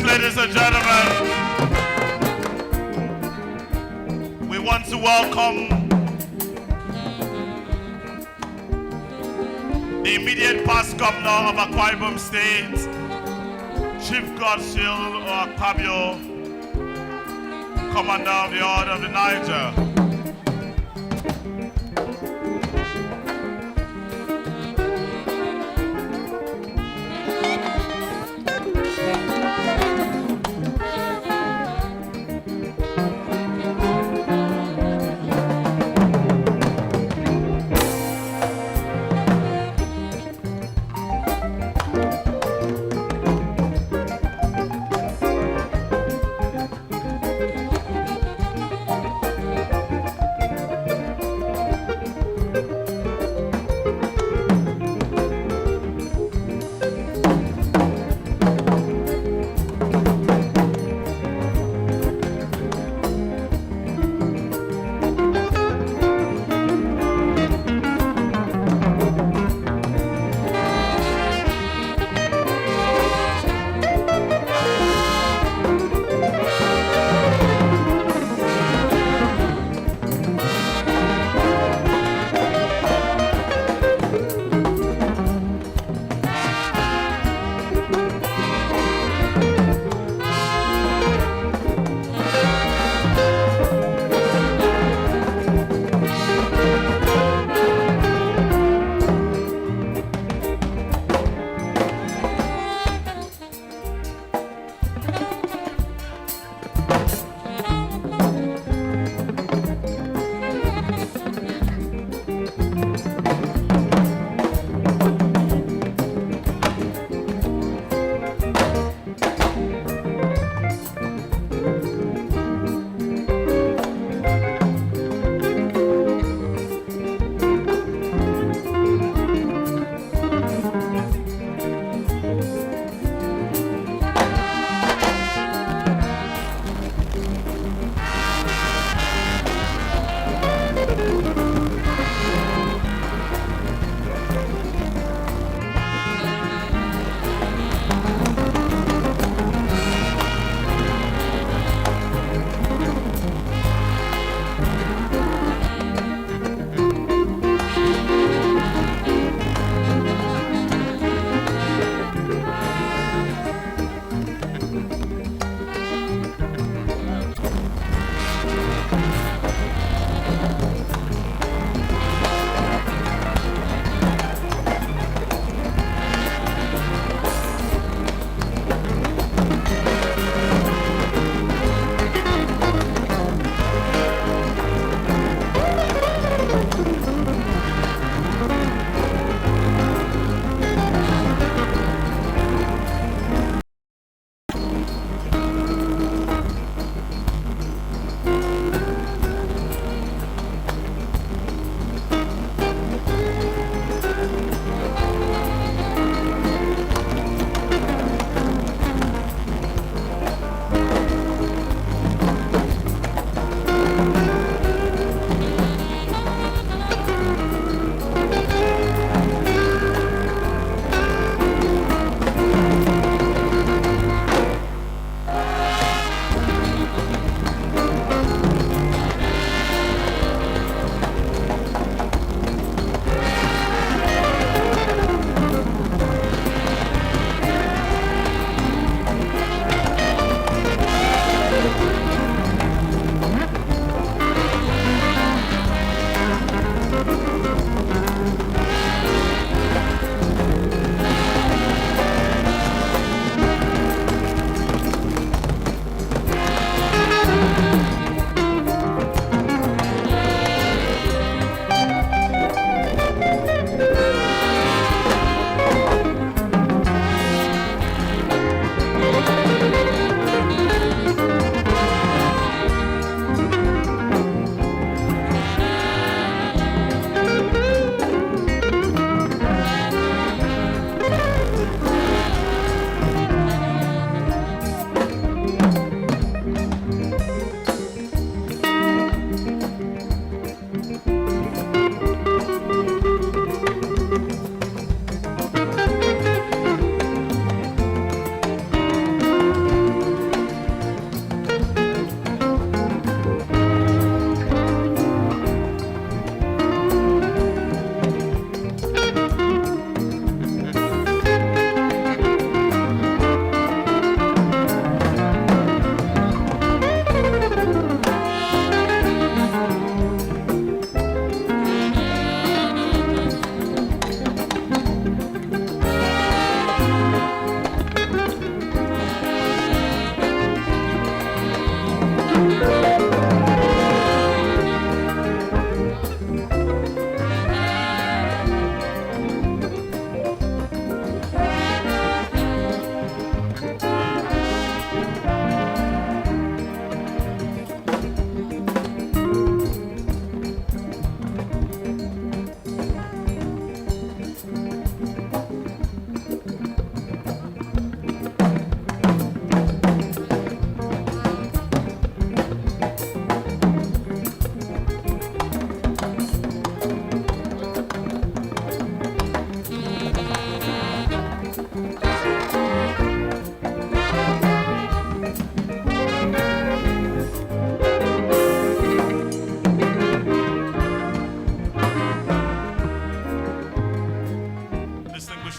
Yes, ladies and gentlemen, we want to welcome the immediate past governor of Akwa Ibom State, Chief Godsil Akpabio, Commander of the Order of the Niger.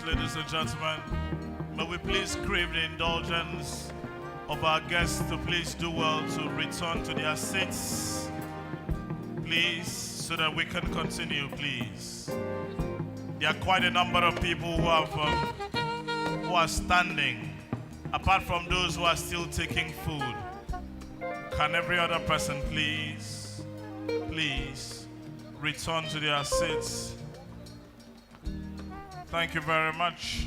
Ladies and gentlemen, may we please crave the indulgence of our guests to please do well to return to their seats, please, so that we can continue, please. There are quite a number of people who are standing, apart from those who are still taking food. Can every other person please return to their seats? Thank you very much.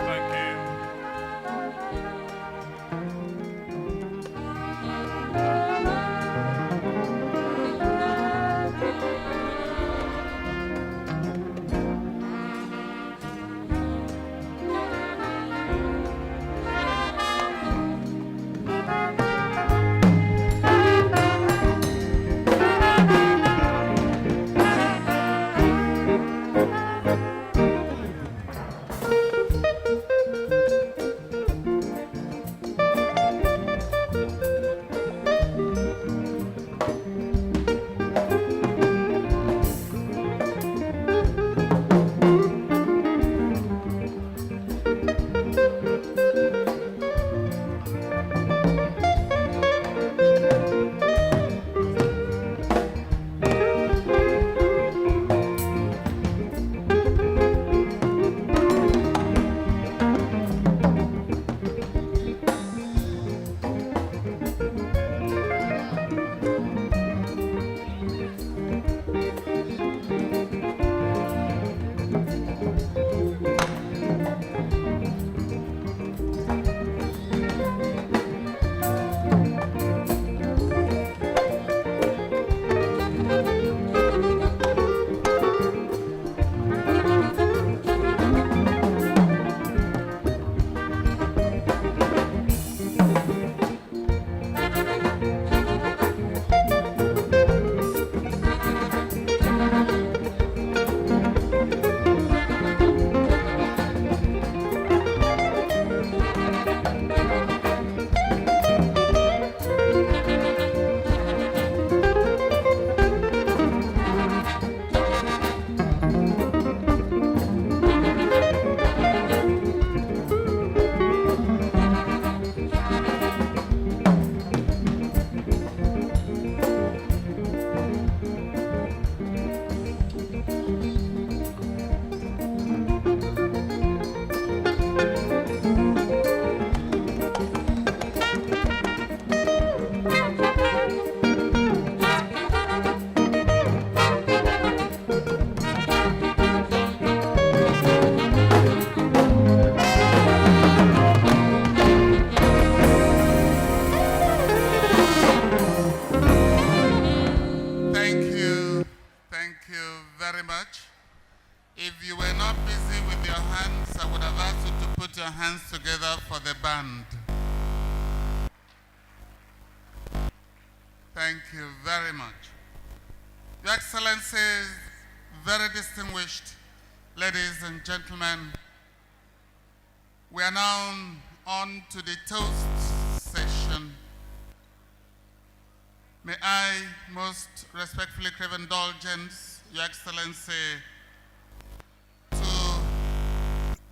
Thank you.
Thank you very much. Your Excellencies, very distinguished ladies and gentlemen, we are now on to the toast session. May I most respectfully crave indulgence, Your Excellency,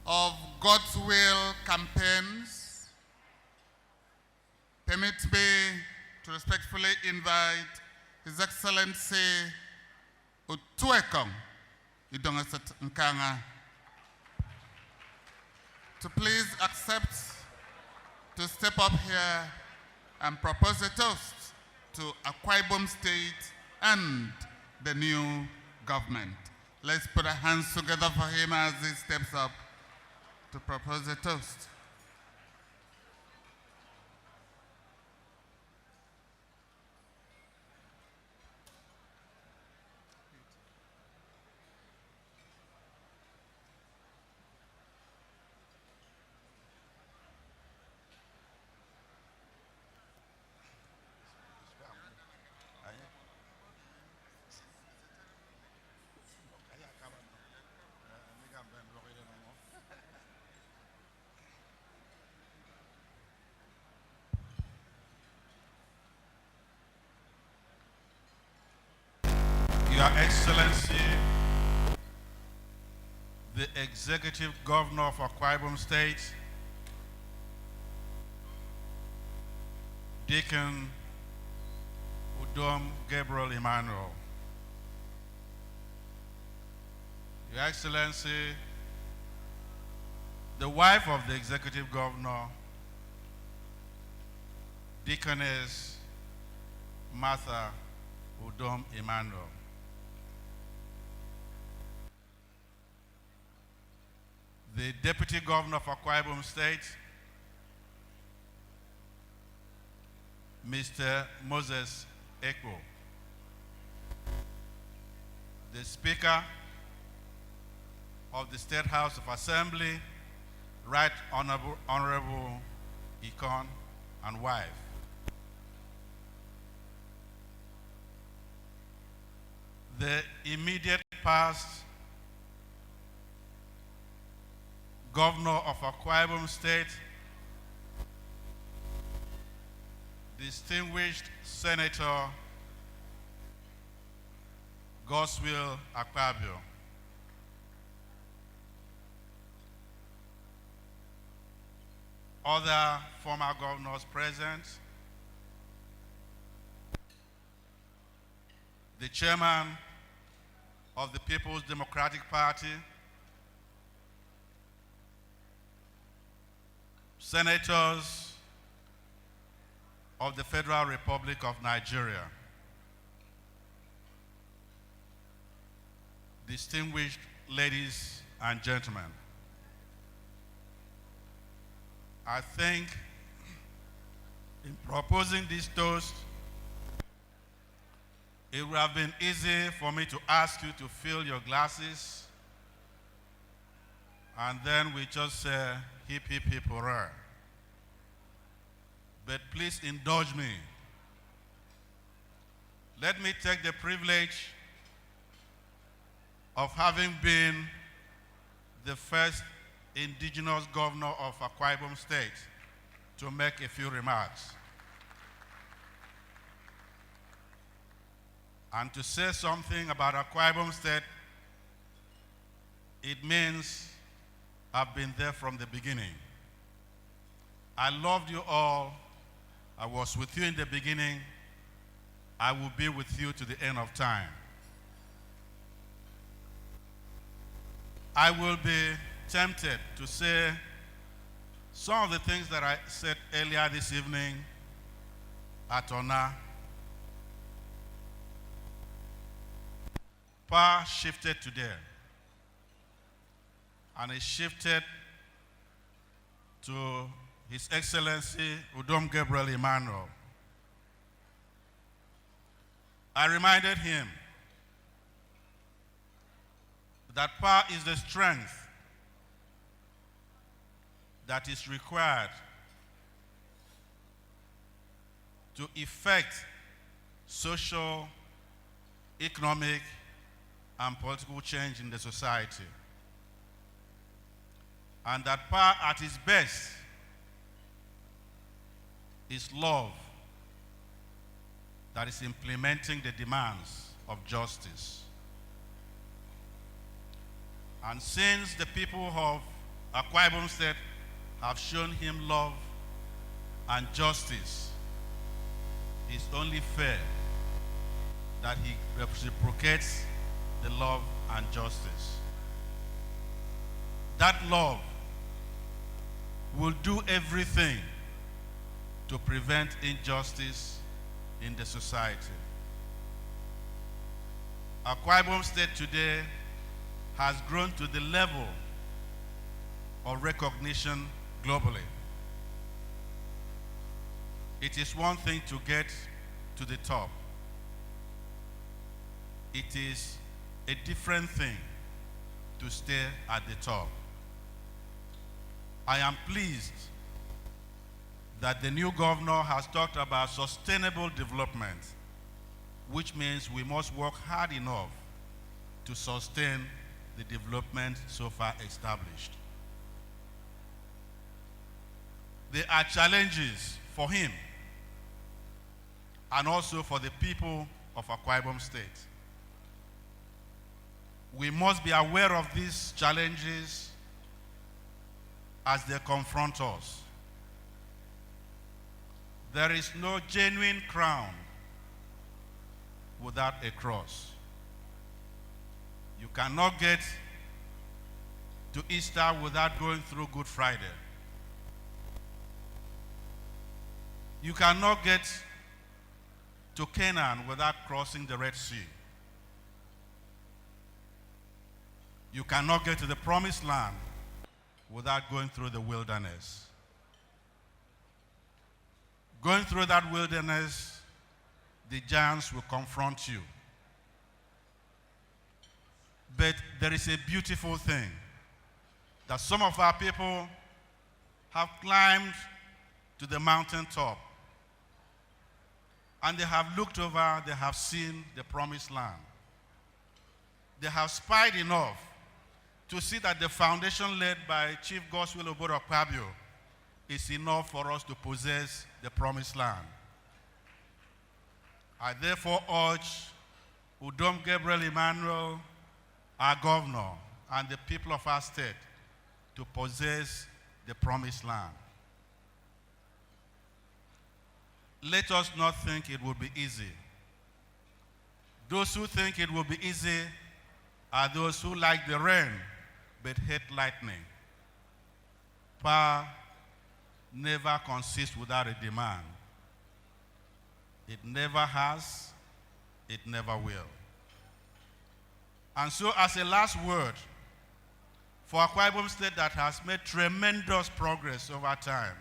of God's will campaigns. Permit me to respectfully invite His Excellency Utuekong Udom Nkanga to please accept to step up here and propose a toast to Akwa Ibom State and the new government. Let's put our hands together for him as he steps up to propose a toast.
Your Excellency, the Executive Governor of Akwa Ibom State, Deacon Udom Gabriel Emmanuel. Your Excellency, the wife of the Executive Governor, Deaconess Martha Udom Emmanuel. The Deputy Governor of Akwa Ibom State, Mr. Moses Ekpo. The Speaker of the State House of Assembly, Right Honorable Ikon and wife. The immediate past Governor of Akwa Ibom State, distinguished Senator Gabriel Akpabio. Other former governors present, the chairman of the People's Democratic Party, senators of the Federal Republic of Nigeria, distinguished ladies and gentlemen, I think in proposing this toast, it would have been easy for me to ask you to fill your glasses and then we just say hip hip hip hurrah. But please indulge me. Let me take the privilege of having been the first indigenous governor of Akwa Ibom State to make a few remarks. And to say something about Akwa Ibom State, it means I've been there from the beginning. I loved you all. I was with you in the beginning. I will be with you to the end of time. I will be tempted to say some of the things that I said earlier this evening at Ona. Power shifted today, and it shifted to His Excellency Udom Gabriel Emmanuel. I reminded him that power is the strength that is required to effect social, economic, and political change in the society. And that power at its best is love that is implementing the demands of justice. And since the people of Akwa Ibom State have shown him love and justice, it's only fair that he reciprocates the love and justice. That love will do everything to prevent injustice in the society. Akwa Ibom State today has grown to the level of recognition globally. It is one thing to get to the top. It is a different thing to stay at the top. I am pleased that the new governor has talked about sustainable development, which means we must work hard enough to sustain the development so far established. There are challenges for him and also for the people of Akwa Ibom State. We must be aware of these challenges as they confront us. There is no genuine crown without a cross. You cannot get to Easter without going through Good Friday. You cannot get to Canaan without crossing the Red Sea. You cannot get to the Promised Land without going through the wilderness. Going through that wilderness, the giants will confront you. But there is a beautiful thing that some of our people have climbed to the mountaintop and they have looked over, they have seen the Promised Land. They have spied enough to see that the foundation led by Chief Gospel Obodo Kwabio is enough for us to possess the Promised Land. I therefore urge Udom Gabriel Emmanuel, our governor, and the people of our state to possess the Promised Land. Let us not think it will be easy. Those who think it will be easy are those who like the rain but hate lightning. Power never consists without a demand. It never has, it never will. And so as a last word, for Akwa Ibom State that has made tremendous progress over time,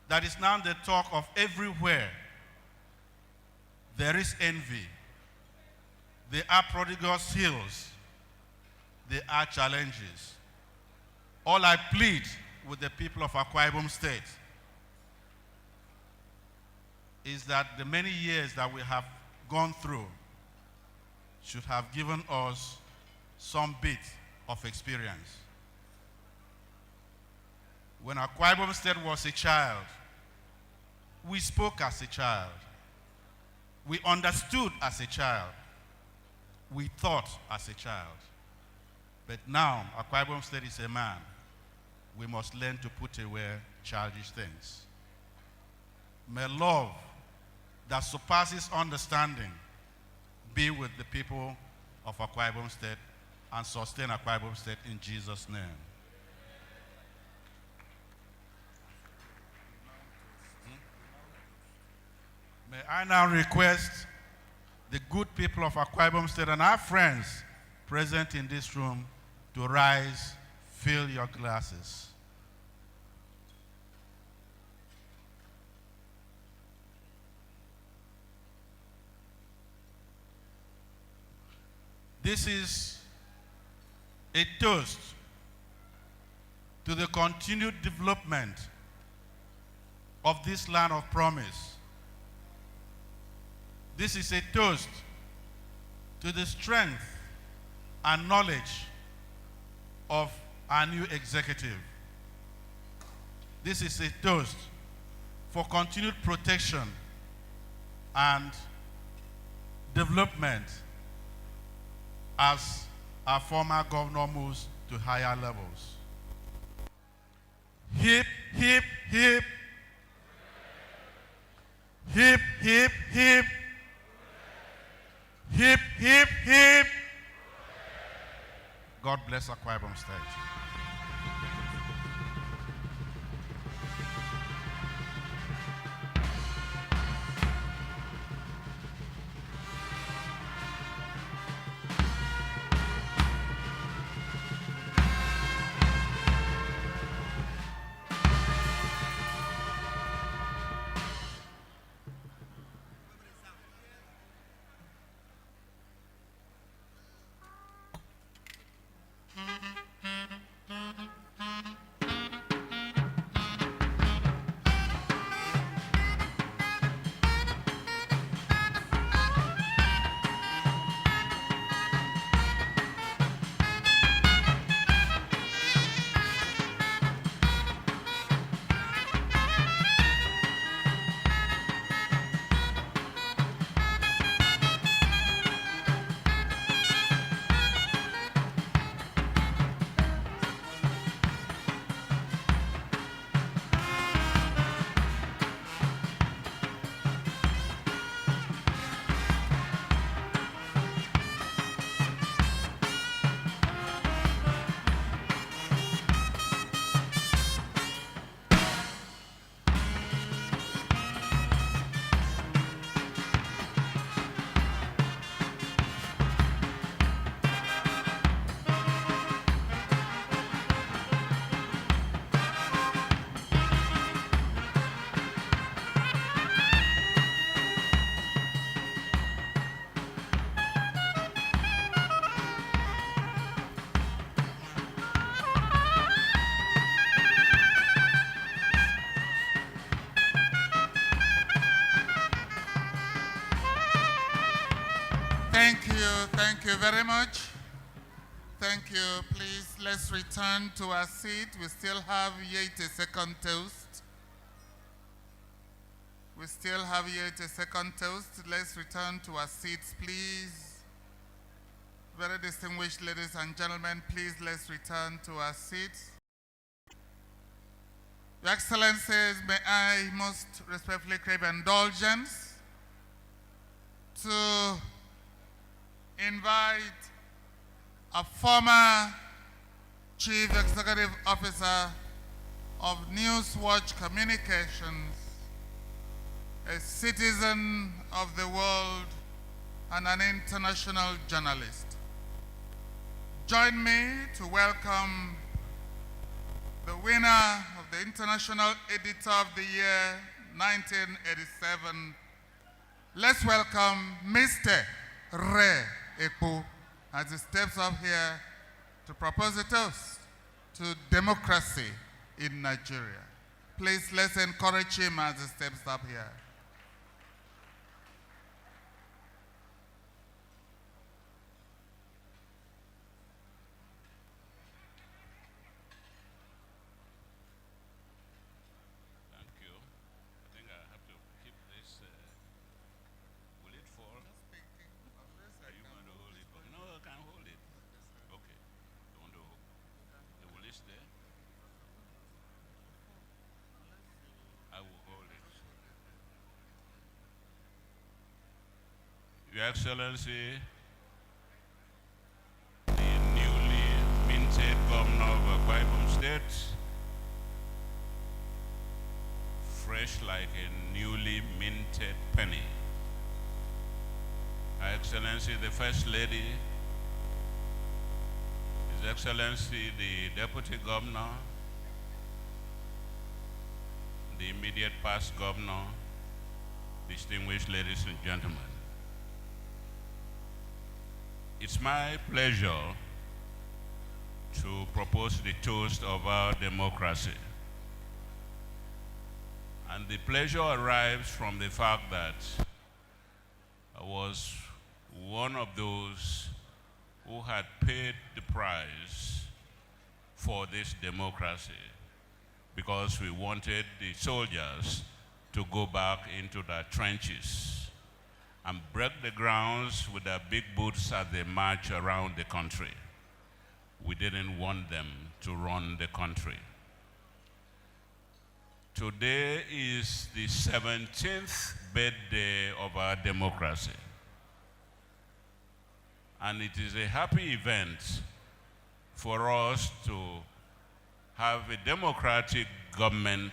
that is now the talk of everywhere, there is envy. There are prodigal's hills. There are challenges. All I plead with the people of Akwa Ibom State is that the many years that we have gone through should have given us some bit of experience. When Akwa Ibom State was a child, we spoke as a child. We understood as a child. We thought as a child. But now, Akwa Ibom State is a man. We must learn to put away childish things. May love that surpasses understanding be with the people of Akwa Ibom State and sustain Akwa Ibom State in Jesus' name. May I now request the good people of Akwa Ibom State and our friends present in this room to rise, fill your glasses. This is a toast to the continued development of this land of promise. This is a toast to the strength and knowledge of our new executive. This is a toast for continued protection and development as our former governor moves to higher levels. Hip, hip, hip. Hip, hip, hip. Hip, hip, hip. God bless Akwa Ibom State.
Thank you very much. Thank you. Please, let's return to our seat. We still have yet a second toast. We still have yet a second toast. Let's return to our seats, please. Very distinguished ladies and gentlemen, please let's return to our seats. Your Excellencies, may I most respectfully crave indulgence to invite a former Chief Executive Officer of Newswatch Communications, a citizen of the world and an international journalist. Join me to welcome the winner of the International Editor of the Year 1987. Let's welcome Mr. Re Ekpo as he steps up here to propose a toast to democracy in Nigeria. Please, let's encourage him as he steps up here.
Your Excellency, the newly minted Governor of Akwa Ibom State, fresh like a newly minted penny. Her Excellency, the First Lady, His Excellency, the Deputy Governor, the immediate past Governor, distinguished ladies and gentlemen. It's my pleasure to propose the toast of our democracy. And the pleasure arrives from the fact that I was one of those who had paid the price for this democracy because we wanted the soldiers to go back into their trenches and break the grounds with their big boots as they march around the country. We didn't want them to run the country. Today is the 17th birthday of our democracy. And it is a happy event for us to have a democratic government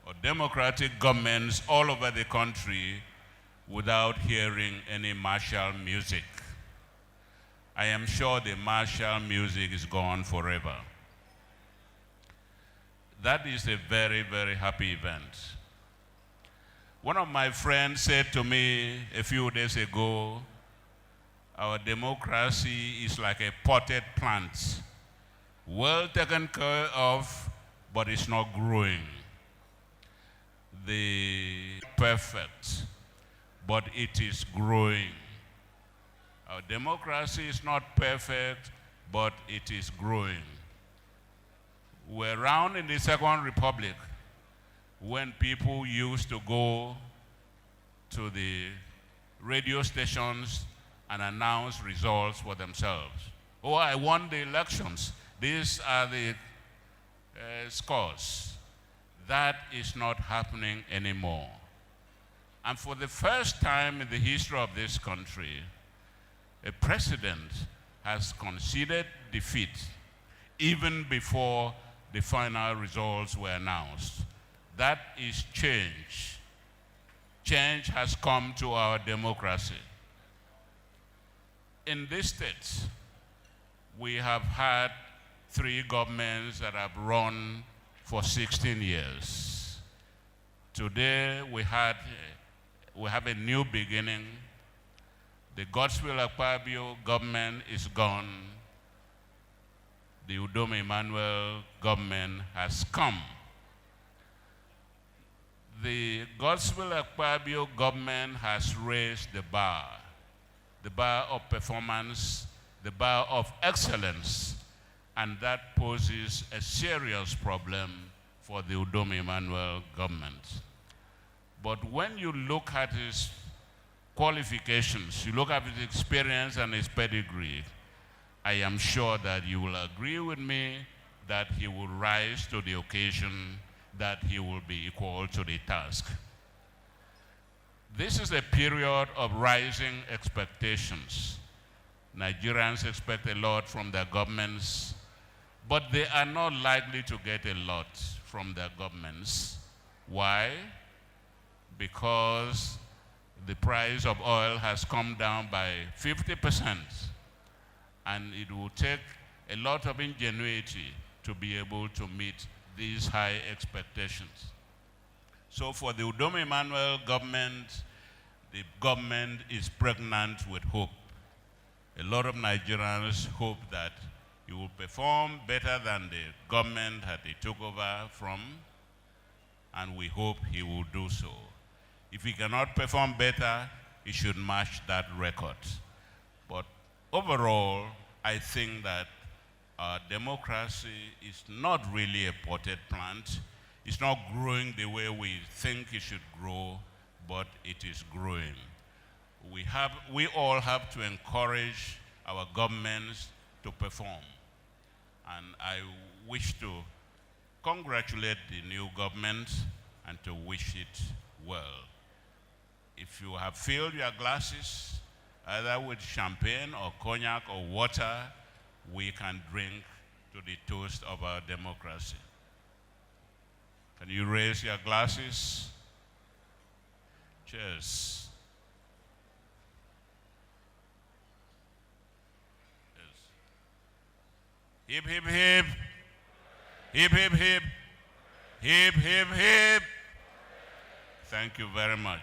or democratic governments all over the country without hearing any martial music. I am sure the martial music is gone forever. That is a very, very happy event. One of my friends said to me a few days ago, our democracy is like a potted plant, well taken care of, but it's not growing. The perfect, but it is growing. Our democracy is not perfect, but it is growing. We're around in the Second Republic when people used to go to the radio stations and announce results for themselves. Oh, I won the elections. These are the scores. That is not happening anymore. And for the first time in the history of this country, a president has conceded defeat even before the final results were announced. That is change. Change has come to our democracy. In this state, we have had 3 governments that have run for 16 years. Today, we have a new beginning. The Godswill Akpabio government is gone. The Udom Emmanuel government has come. The Godswill Akpabio government has raised the bar.
the bar of performance, the bar of excellence, and that poses a serious problem for the Udom Emmanuel government. But when you look at his qualifications, you look at his experience and his pedigree, I am sure that you will agree with me that he will rise to the occasion, that he will be equal to the task. This is a period of rising expectations. Nigerians expect a lot from their governments, but they are not likely to get a lot from their governments. Why? Because the price of oil has come down by 50%, and it will take a lot of ingenuity to be able to meet these high expectations. So for the Udom Emmanuel government, the government is pregnant with hope. A lot of Nigerians hope that he will perform better than the government that he took over from, and we hope he will do so. If he cannot perform better, he should match that record. But overall, I think that our democracy is not really a potted plant. It's not growing the way we think it should grow, but it is growing. We all have to encourage our governments to perform. And I wish to congratulate the new government and to wish it well. If you have filled your glasses, either with champagne or cognac or water, we can drink to the toast of our democracy. Can you raise your glasses? Cheers. Yes. Hip, hip, hip. Hip, hip, hip. Hip, hip, hip. Thank you very much.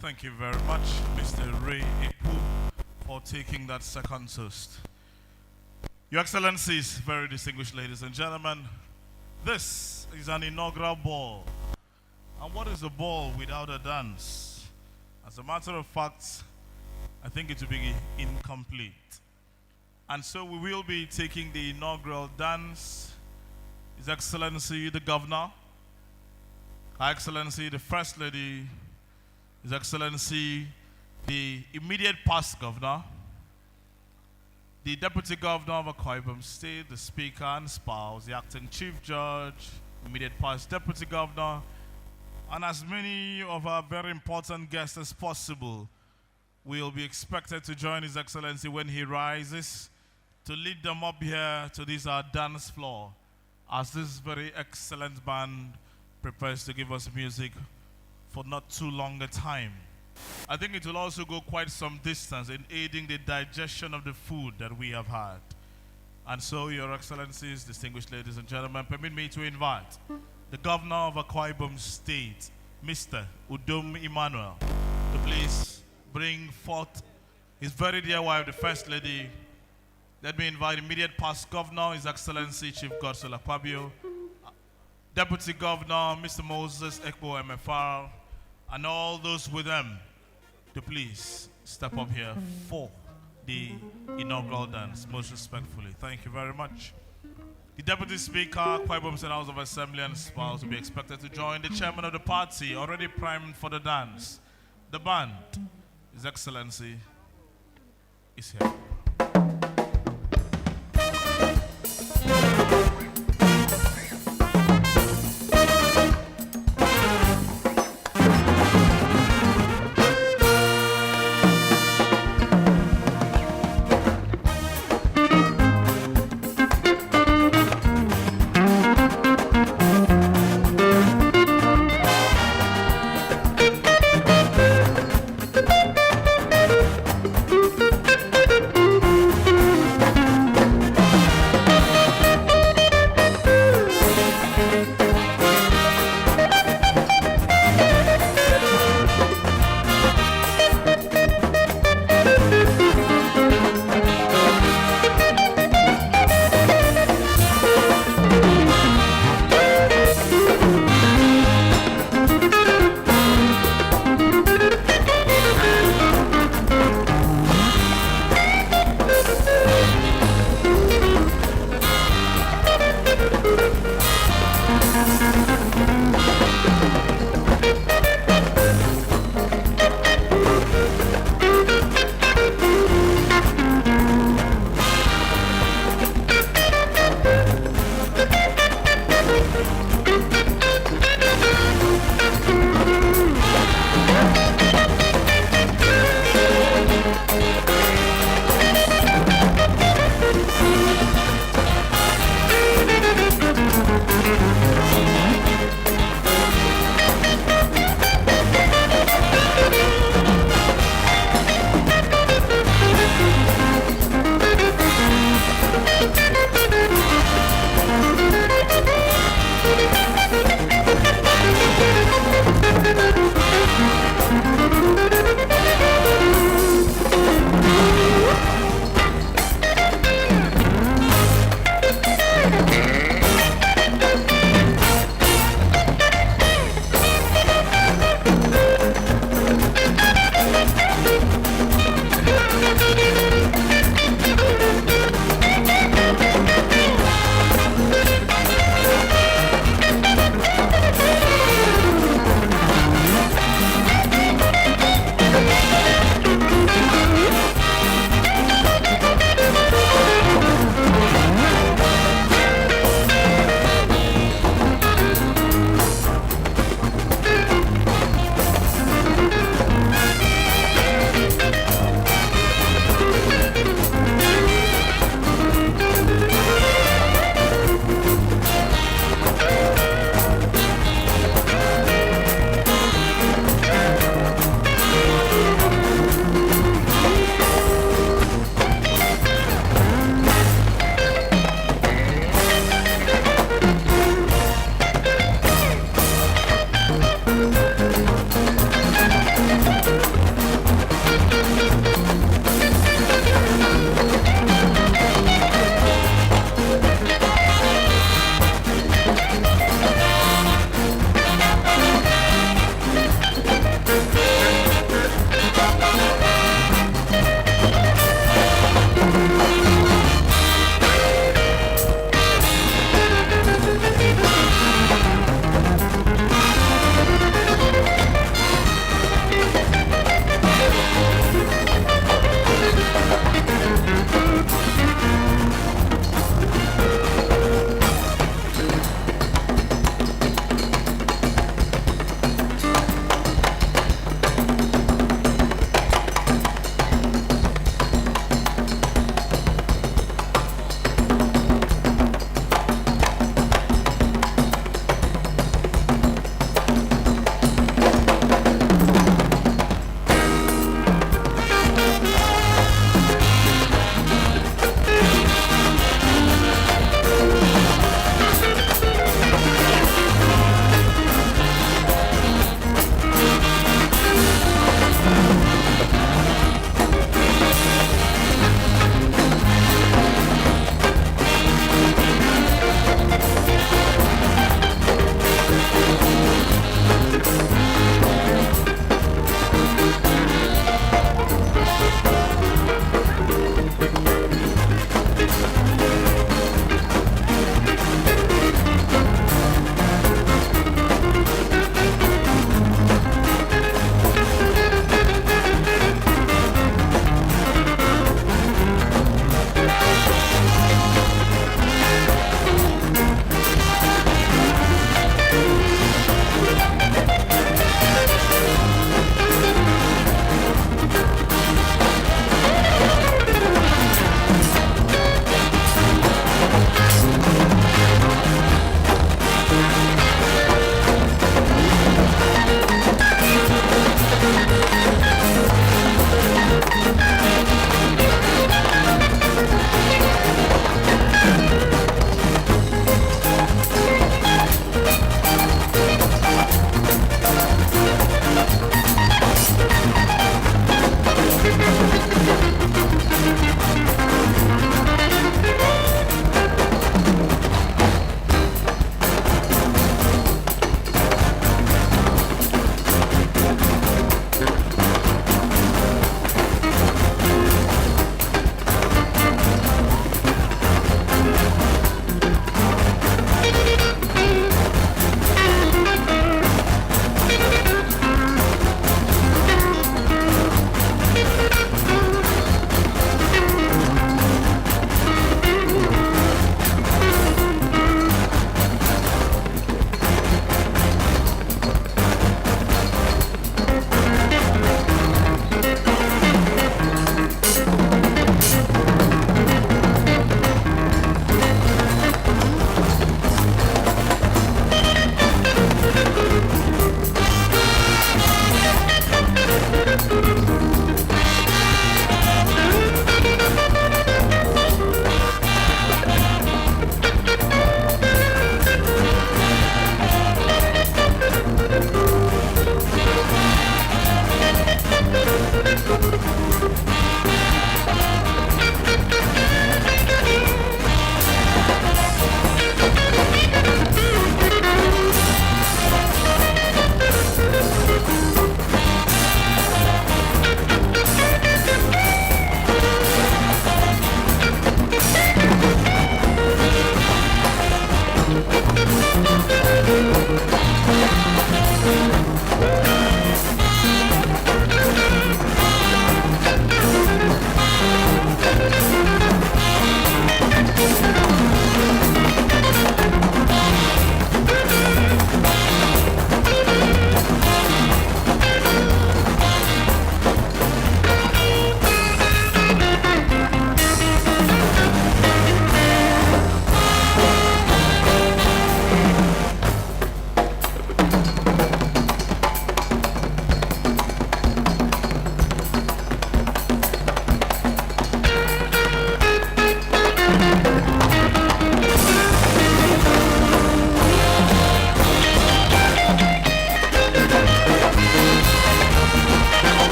Thank you very much, Mr. Ray Ipu, for taking that second toast. Your Excellencies, very distinguished ladies and gentlemen, this is an inaugural ball. And what is a ball without a dance? As a matter of fact, I think it will be incomplete. And so we will be taking the inaugural dance. His Excellency, the Governor, Her Excellency, the First Lady, His Excellency, the immediate past Governor, the Deputy Governor of Akwa Ibom State, the Speaker and spouse, the Acting Chief Judge, immediate past Deputy Governor, and as many of our very important guests as possible will be expected to join His Excellency when he rises to lead them up here to this our dance floor as this very excellent band prepares to give us music for not too long a time. I think it will also go quite some distance in aiding the digestion of the food that we have had. And so, Your Excellencies, distinguished ladies and gentlemen, permit me to invite the Governor of Akwa Ibom State, Mr. Udom Emmanuel, to please bring forth his very dear wife, the First Lady. Let me invite immediate past Governor, His Excellency Chief Godson Akpabio, Deputy Governor, Mr. Moses Ekpo MFR, and all those with them to please step up here for the inaugural dance, most respectfully. Thank you very much. The Deputy Speaker, Akwa Ibom State House of Assembly and spouse will be expected to join the chairman of the party, already primed for the dance. The band, His Excellency, is here.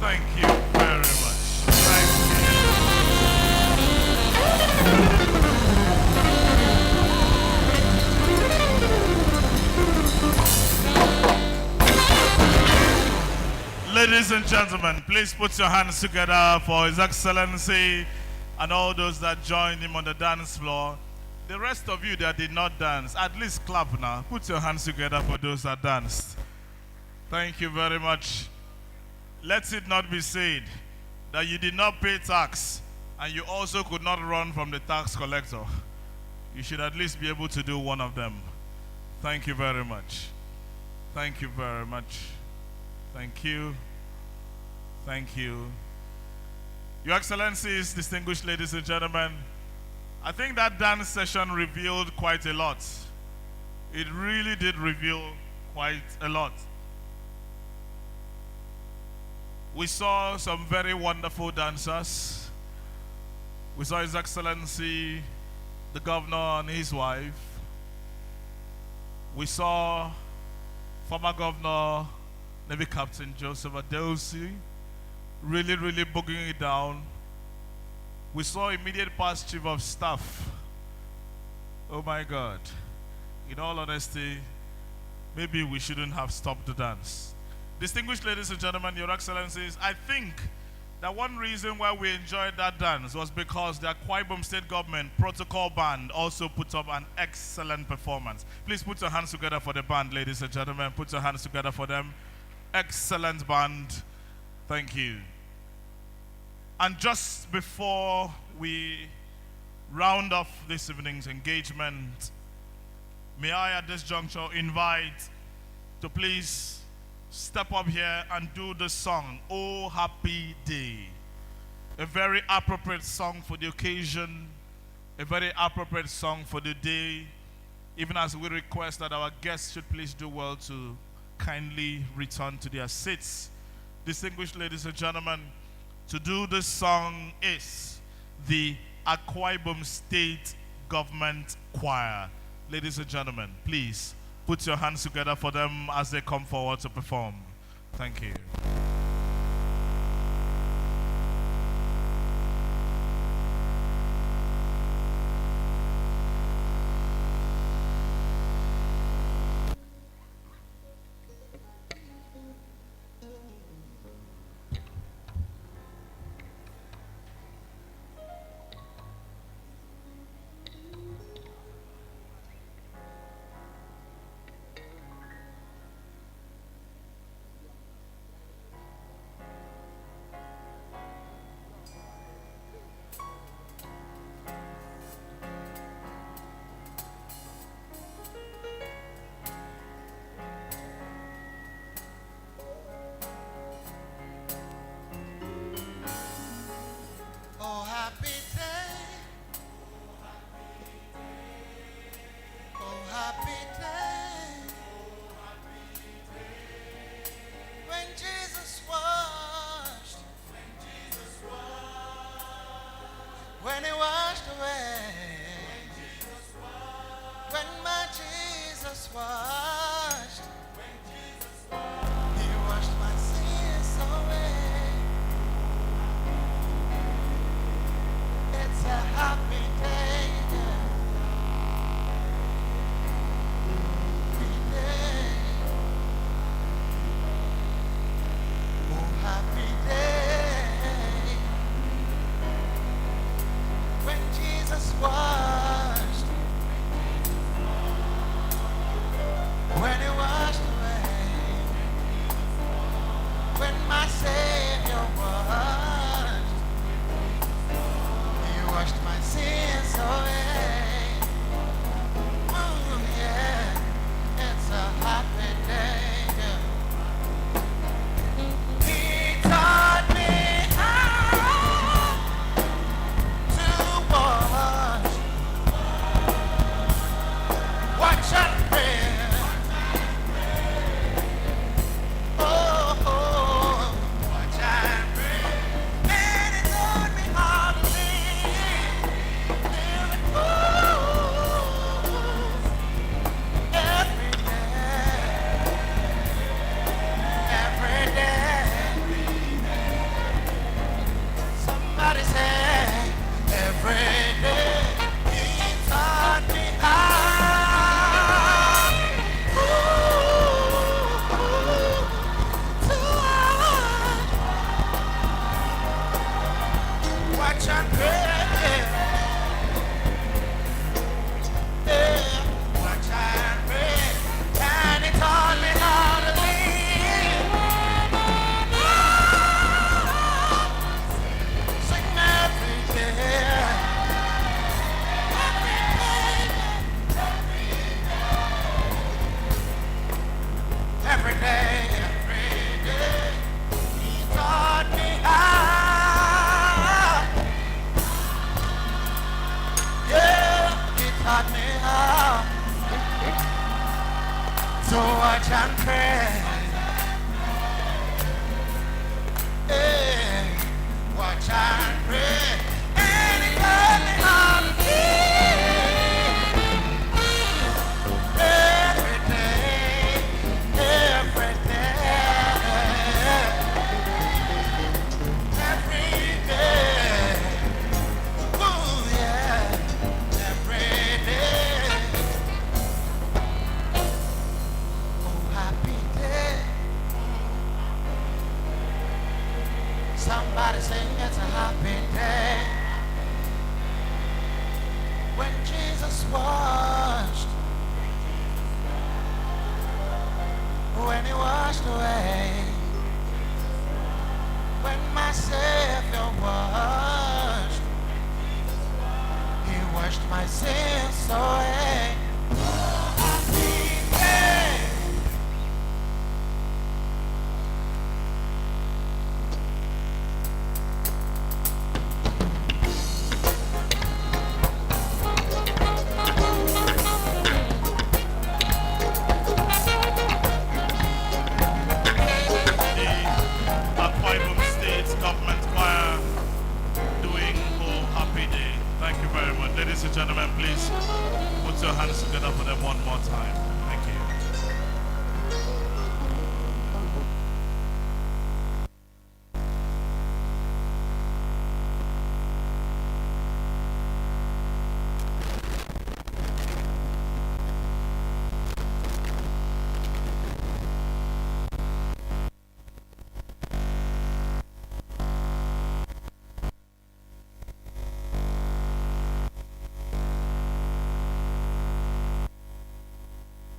Thank you very much. Thank you. Ladies and gentlemen, please put your hands together for His Excellency and all those that joined him on the dance floor. The rest of you that did not dance, at least clap now. Put your hands together for those that danced. Thank you very much. Let it not be said that you did not pay tax and you also could not run from the tax collector. You should at least be able to do one of them. Thank you very much. Thank you very much. Thank you. Thank you. Your Excellencies, distinguished ladies and gentlemen, I think that dance session revealed quite a lot. It really did reveal quite a lot. We saw some very wonderful dancers. We saw His Excellency, the Governor and his wife. We saw former Governor, Navy Captain Joseph Adelsi, really booging it down. We saw immediate past Chief of Staff. Oh my God. In all honesty, maybe we shouldn't have stopped the dance. Distinguished ladies and gentlemen, Your Excellencies, I think that one reason why we enjoyed that dance was because the Akwa Ibom State Government Protocol Band also put up an excellent performance. Please put your hands together for the band, ladies and gentlemen. Put your hands together for them. Excellent band. Thank you. And just before we round off this evening's engagement, may I at this juncture invite to please step up here and do the song, Oh Happy Day. A very appropriate song for the occasion, a very appropriate song for the day, even as we request that our guests should please do well to kindly return to their seats. Distinguished ladies and gentlemen, to do this song is the Akwa Ibom State Government Choir. Ladies and gentlemen, please put your hands together for them as they come forward to perform. Thank you.
When he washed away, when my Jesus washed, he washed my sins away. It's a happy day, happy day, oh happy day, when Jesus washed, watch and pray. Watch and pray. And it taught me how to live. Sing every day. Every day, he taught me how. Yeah, he taught me how to watch and pray. Yeah, watch and pray. And he taught me how to live. Every day, every day. Ooh, yeah, every day. Oh, happy day. Somebody sing it's a happy day. When Jesus washed, when he washed away, when my Savior washed, he washed my sins away. Happy day.
Akwa Ibom State Government Choir doing Oh Happy Day. Thank you very much. Ladies and gentlemen, please put your hands together for them one more time. Thank you.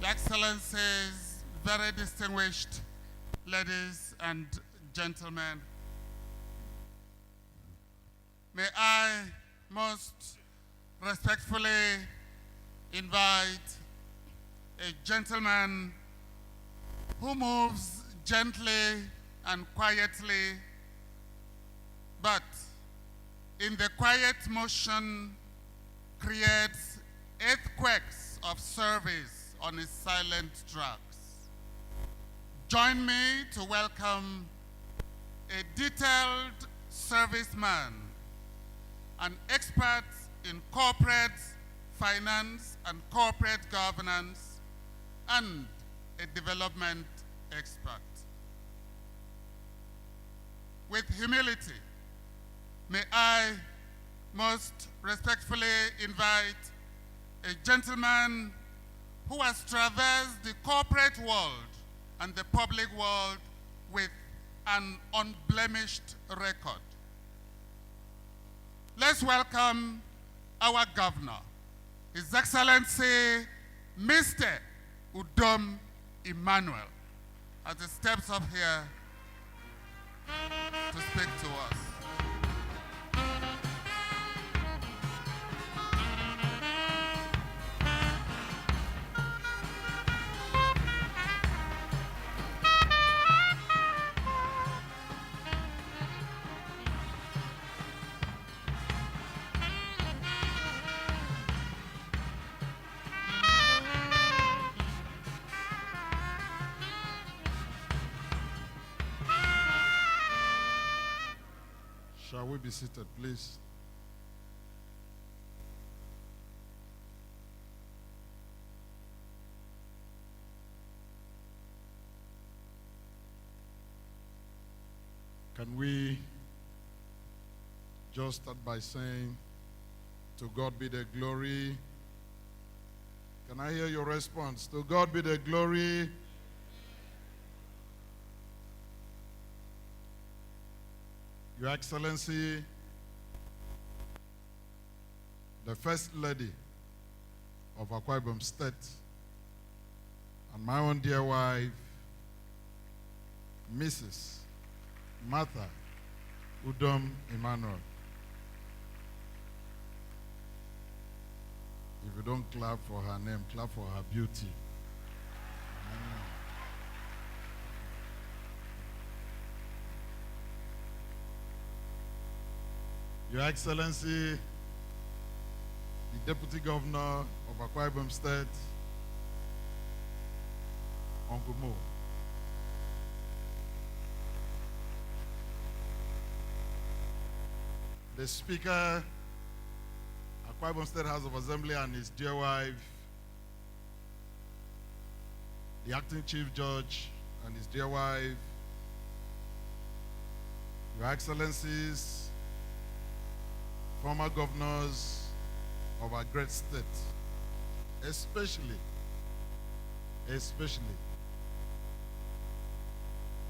Your Excellencies, very distinguished ladies and gentlemen, may I most respectfully invite a gentleman who moves gently and quietly, but in the quiet motion creates earthquakes of service on his silent tracks. Join me to welcome a detailed serviceman, an expert in corporate finance and corporate governance, and a development expert. With humility, may I most respectfully invite a gentleman who has traversed the corporate world and the public world with an unblemished record. Let's welcome our governor, His Excellency, Mr. Udom Emmanuel, as he steps up here to speak to us.
Shall we be seated, please? Can we just start by saying, to God be the glory? Can I hear your response? To God be the glory. Your Excellency, the First Lady of Akwa Ibom State, and my own dear wife, Mrs. Martha Udom Emmanuel. If you don't clap for her name, clap for her beauty. Your Excellency, the Deputy Governor of Akwa Ibom State, Uncle Mo. The Speaker, Akwa Ibom State House of Assembly, and his dear wife, the Acting Chief Judge and his dear wife, Your Excellencies, former governors of our great state, especially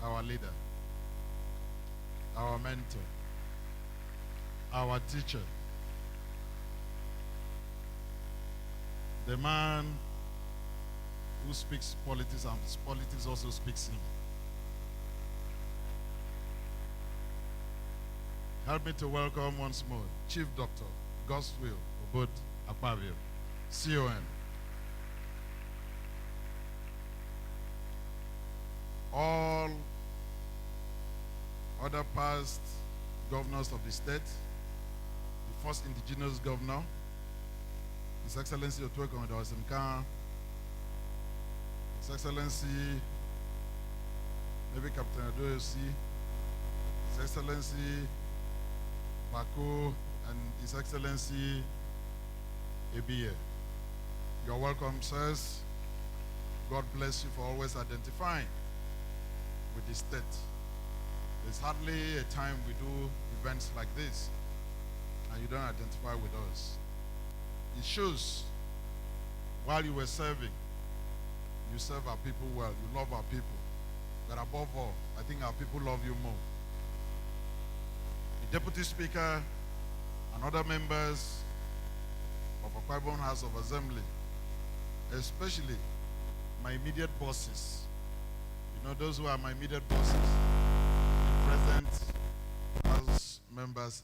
our leader, our mentor, our teacher, the man who speaks politics and politics also speaks him. Help me to welcome once more Chief Dr. Gabriel Obot Akpabio, CON. All other past governors of the state, the first indigenous governor, His Excellency Otueko Odosimka, His Excellency Navy Captain Adoyosi, His Excellency Bako, and His Excellency Ebie. You're welcome, sirs. God bless you for always identifying with the state. There's hardly a time we do events like this and you don't identify with us. It shows while you were serving, you serve our people well, you love our people. But above all, I think our people love you more. The Deputy Speaker and other members of Akwa Ibom House of Assembly, especially my immediate bosses. You know, those who are my immediate bosses, the present House members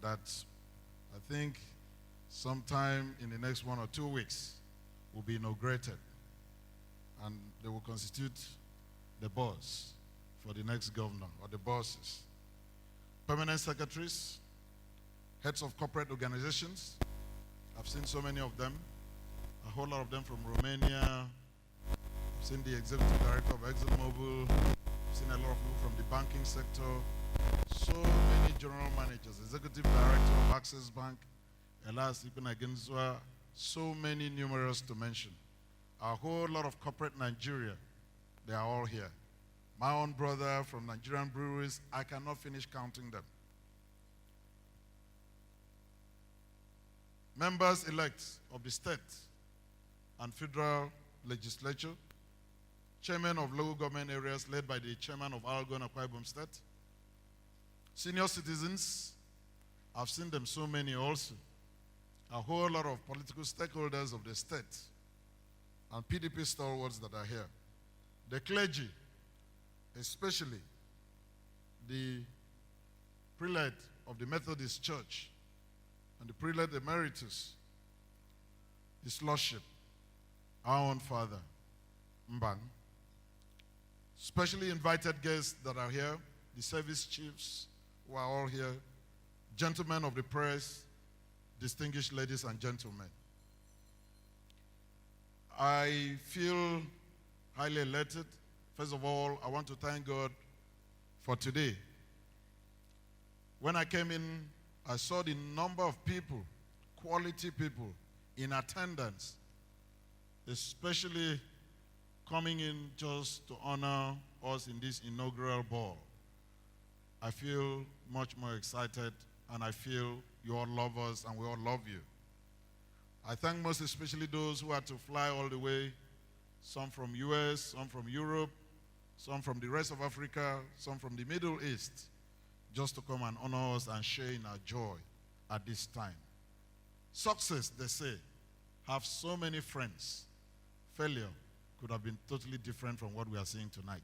that I think sometime in the next 1 or 2 weeks will be inaugurated, and they will constitute the boss for the next governor, or the bosses. Permanent secretaries, heads of corporate organizations. I've seen so many of them, a whole lot of them from Romania. I've seen the executive director of ExxonMobil. I've seen a lot of people from the banking sector. So many general managers, executive director of Access Bank, Elas Ipenagenzwa, so many numerous to mention. A whole lot of corporate Nigeria, they are all here. My own brother from Nigerian breweries, I cannot finish counting them. Members-elect of the state and federal legislature, chairman of local government areas led by the chairman of Algon Akwa Ibom State, senior citizens, I've seen them so many also, a whole lot of political stakeholders of the state, and PDP stalwarts that are here. The clergy, especially the prelate of the Methodist Church and the prelate emeritus, His Lordship, our own father, Mbang. Specially invited guests that are here, the service chiefs who are all here, gentlemen of the press, distinguished ladies and gentlemen. I feel highly elated. First of all, I want to thank God for today. When I came in, I saw the number of people, quality people, in attendance, especially coming in just to honor us in this inaugural ball. I feel much more excited, and I feel you all love us and we all love you. I thank most especially those who had to fly all the way, some from US, some from Europe, some from the rest of Africa, some from the Middle East, just to come and honor us and share in our joy at this time. Success, they say, have so many friends. Failure could have been totally different from what we are seeing tonight.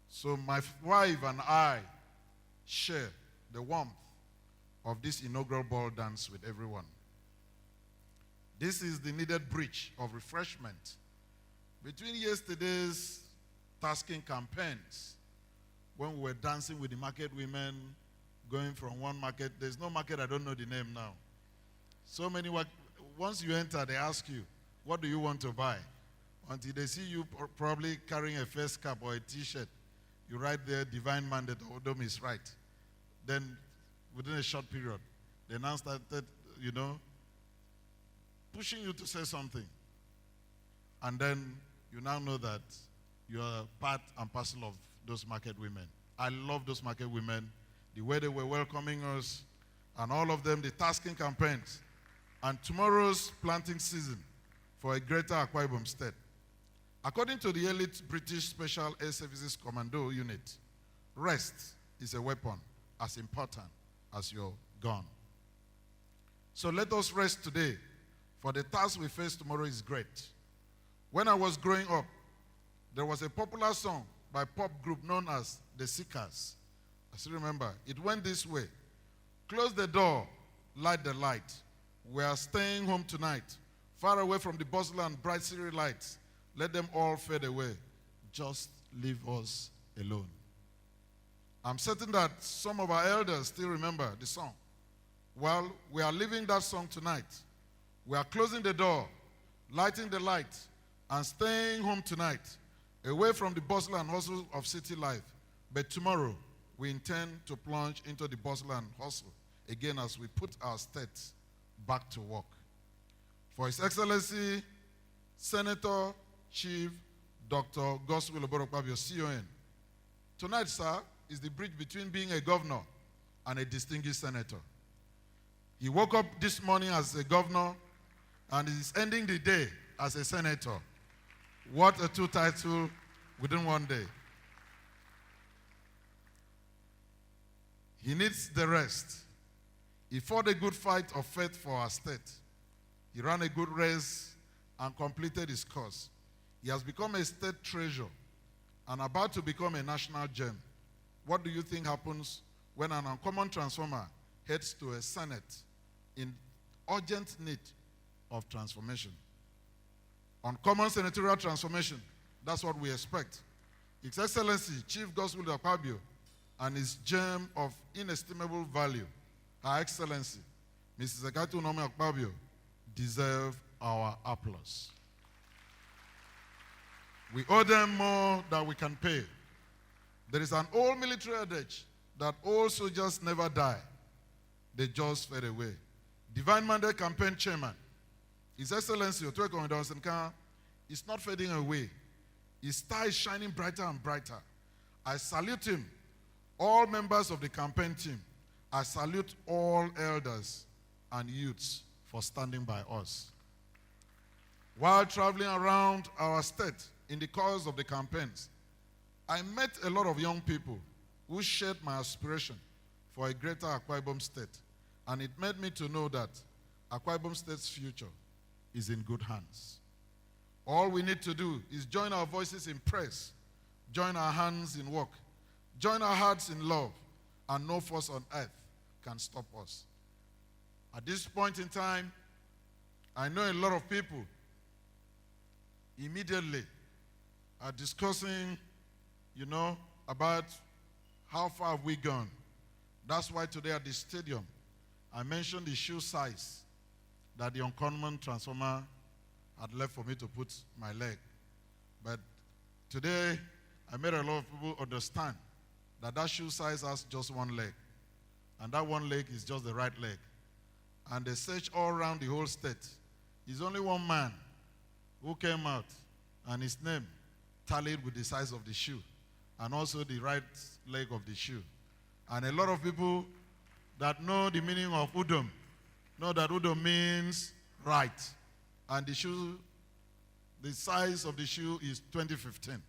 So my wife and I share the warmth of this inaugural ball dance with everyone. This is the needed bridge of refreshment between yesterday's tasking campaigns, when we were dancing with the market women, going from one market. There's no market, I don't know the name now. So many, once you enter, they ask you, what do you want to buy? Until they see you probably carrying a face cap or a t-shirt, you write there, divine mandate, Udom is right. Then, within a short period, they now started, pushing you to say something. And then, you now know that you are part and parcel of those market women. I love those market women, the way they were welcoming us, and all of them, the tasking campaigns, and tomorrow's planting season for a greater Akwa Ibom state. According to the elite British Special Air Services Commando Unit, rest is a weapon as important as your gun. So let us rest today, for the task we face tomorrow is great. When I was growing up, there was a popular song by pop group known as The Seekers. I still remember. It went this way. Close the door, light the light. We are staying home tonight, far away from the bustle and bright city lights. Let them all fade away. Just leave us alone. I'm certain that some of our elders still remember the song. Well, we are leaving that song tonight. We are closing the door, lighting the light, and staying home tonight, away from the bustle and hustle of city life. But tomorrow, we intend to plunge into the bustle and hustle again as we put our state back to work. For His Excellency, Senator Chief Dr. Godswill Oborokpabio, CON. Tonight, sir, is the bridge between being a governor and a distinguished senator. He woke up this morning as a governor and is ending the day as a senator. What a two title within one day. He needs the rest. He fought a good fight of faith for our state. He ran a good race and completed his course. He has become a state treasure and about to become a national gem. What do you think happens when an uncommon transformer heads to a Senate in urgent need of transformation? Uncommon senatorial transformation, that's what we expect. His Excellency, Chief Godswill Oborokpabio, and his gem of inestimable value, Her Excellency, Mrs. Ekatu Nome Okpabio, deserve our applause. We owe them more than we can pay. There is an old military adage that all soldiers never die, they just fade away. Divine Mandate Campaign Chairman, His Excellency Otueko Ndonsenka, is not fading away. His star is shining brighter and brighter. I salute him, all members of the campaign team. I salute all elders and youths for standing by us. While traveling around our state in the course of the campaigns, I met a lot of young people who shared my aspiration for a greater Akwa Ibom state, and it made me to know that Akwa Ibom state's future is in good hands. All we need to do is join our voices in praise, join our hands in work, join our hearts in love, and no force on earth can stop us. At this point in time, I know a lot of people immediately are discussing, about how far have we gone. That's why today at the stadium, I mentioned the shoe size that the uncommon transformer had left for me to put my leg. But today, I made a lot of people understand that that shoe size has just one leg. And that one leg is just the right leg. And they searched all around the whole state. There's only one man who came out, and his name tallied with the size of the shoe, and also the right leg of the shoe. And a lot of people that know the meaning of Udom know that Udom means right. And the shoe, the size of the shoe is 2015.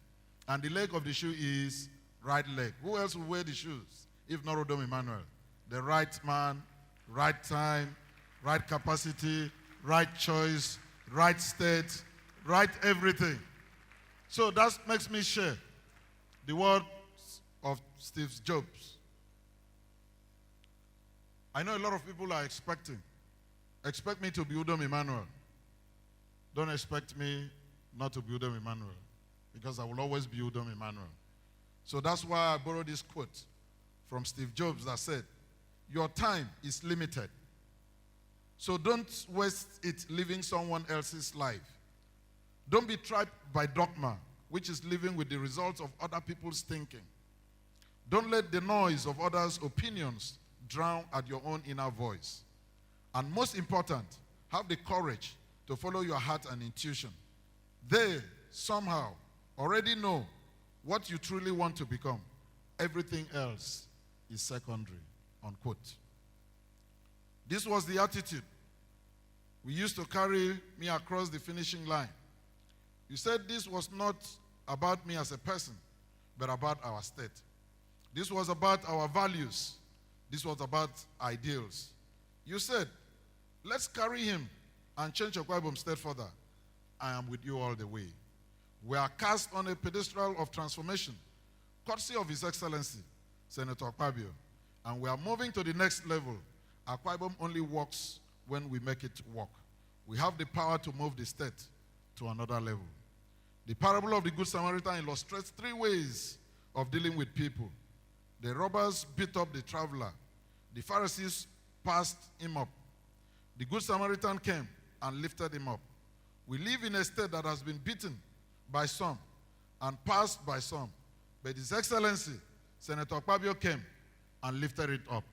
And the leg of the shoe is right leg. Who else will wear the shoes if not Udom Emmanuel? The right man, right time, right capacity, right choice, right state, right everything. So that makes me share the words of Steve Jobs. I know a lot of people are expect me to be Udom Emmanuel. Don't expect me not to be Udom Emmanuel, because I will always be Udom Emmanuel. So that's why I borrowed this quote from Steve Jobs that said, your time is limited. So don't waste it living someone else's life. Don't be trapped by dogma, which is living with the results of other people's thinking. Don't let the noise of others' opinions drown out your own inner voice. And most important, have the courage to follow your heart and intuition. They somehow already know what you truly want to become. Everything else is secondary, unquote. This was the attitude we used to carry me across the finishing line. You said this was not about me as a person, but about our state. This was about our values. This was about ideals. You said, let's carry him and change Akwa Ibom State further. I am with you all the way. We are cast on a pedestal of transformation, courtesy of His Excellency, Senator Akpabio, and we are moving to the next level. Akwa Ibom only works when we make it work. We have the power to move the state to another level. The parable of the Good Samaritan illustrates 3 ways of dealing with people. The robbers beat up the traveler. The Pharisees passed him up. The Good Samaritan came and lifted him up. We live in a state that has been beaten by some and passed by some. But His Excellency, Senator Akpabio, came and lifted it up.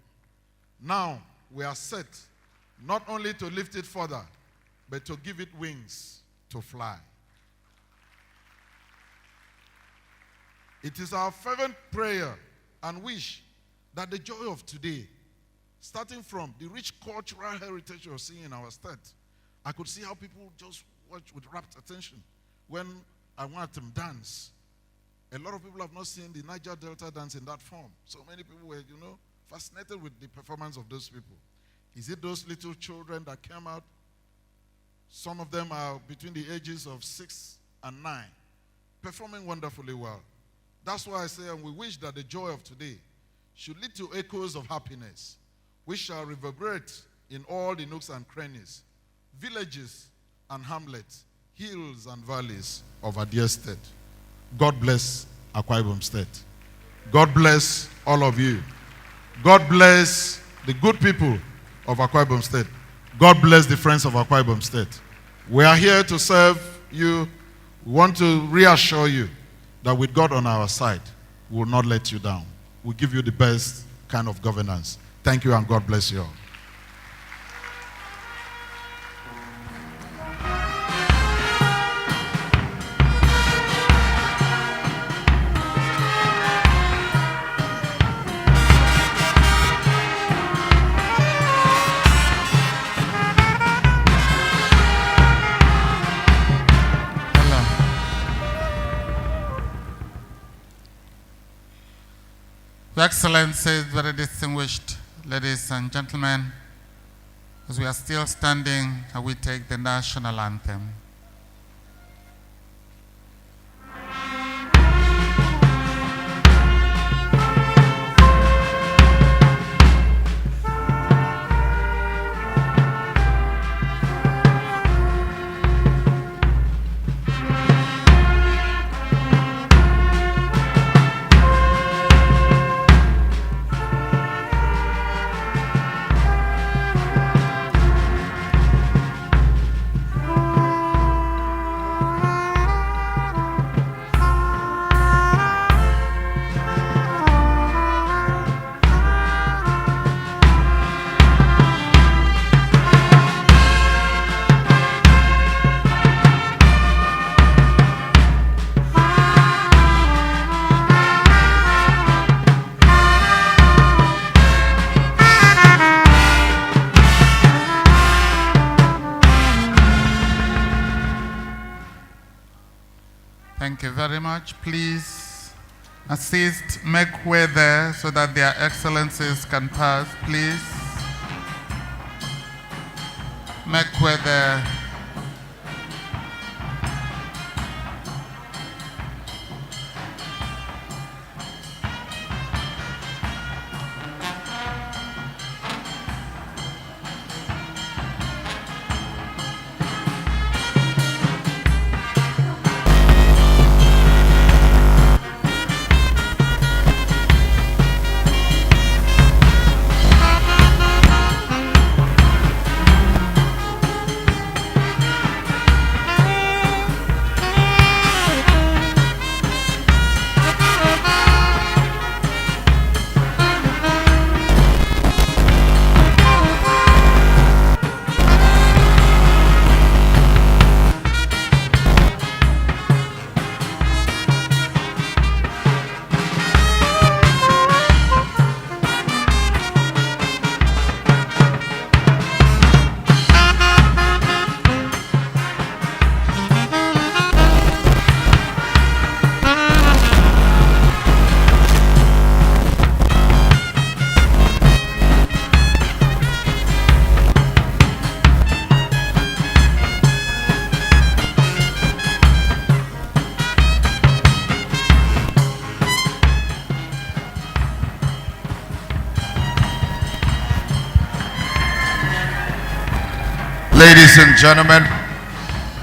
Now we are set not only to lift it further, but to give it wings to fly. It is our fervent prayer and wish that the joy of today, starting from the rich cultural heritage you're seeing in our state, I could see how people just watch with rapt attention when I want them dance. A lot of people have not seen the Niger Delta dance in that form. So many people were, fascinated with the performance of those people. Is it those little children that came out? Some of them are between the ages of 6 and 9, performing wonderfully well. That's why I say, and we wish that the joy of today should lead to echoes of happiness, which shall reverberate in all the nooks and crannies, villages and hamlets, hills and valleys of our dear state. God bless Akwa Ibom State. God bless all of you. God bless the good people of Akwa Ibom State. God bless the friends of Akwa Ibom State. We are here to serve you. We want to reassure you that with God on our side, we will not let you down. We'll give you the best kind of governance. Thank you and God bless you all.
Your Excellencies, very distinguished ladies and gentlemen, as we are still standing, we take the national anthem. Thank you very much. Please assist, make way there so that their excellencies can pass, please. make way there.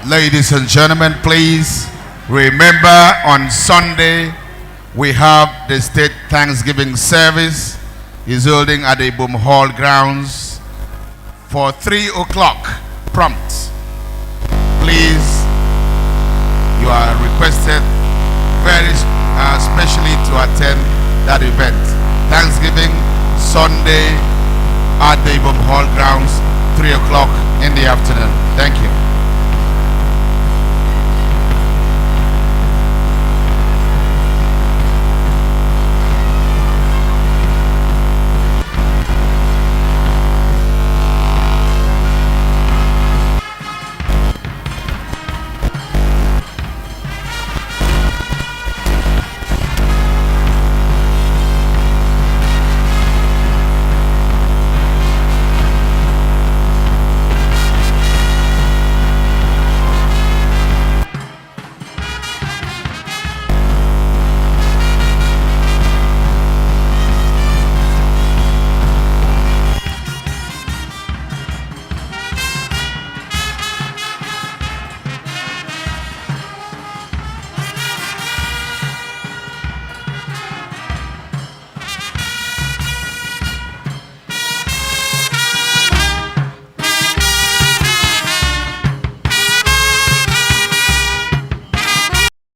Ladies and gentlemen, please remember on Sunday we have the state Thanksgiving service is holding at the Udom Hall grounds for 3 o'clock prompt. Please, you are requested very specially to attend that event. Thanksgiving Sunday at the Udom Hall grounds, 3 o'clock in the afternoon. Thank you.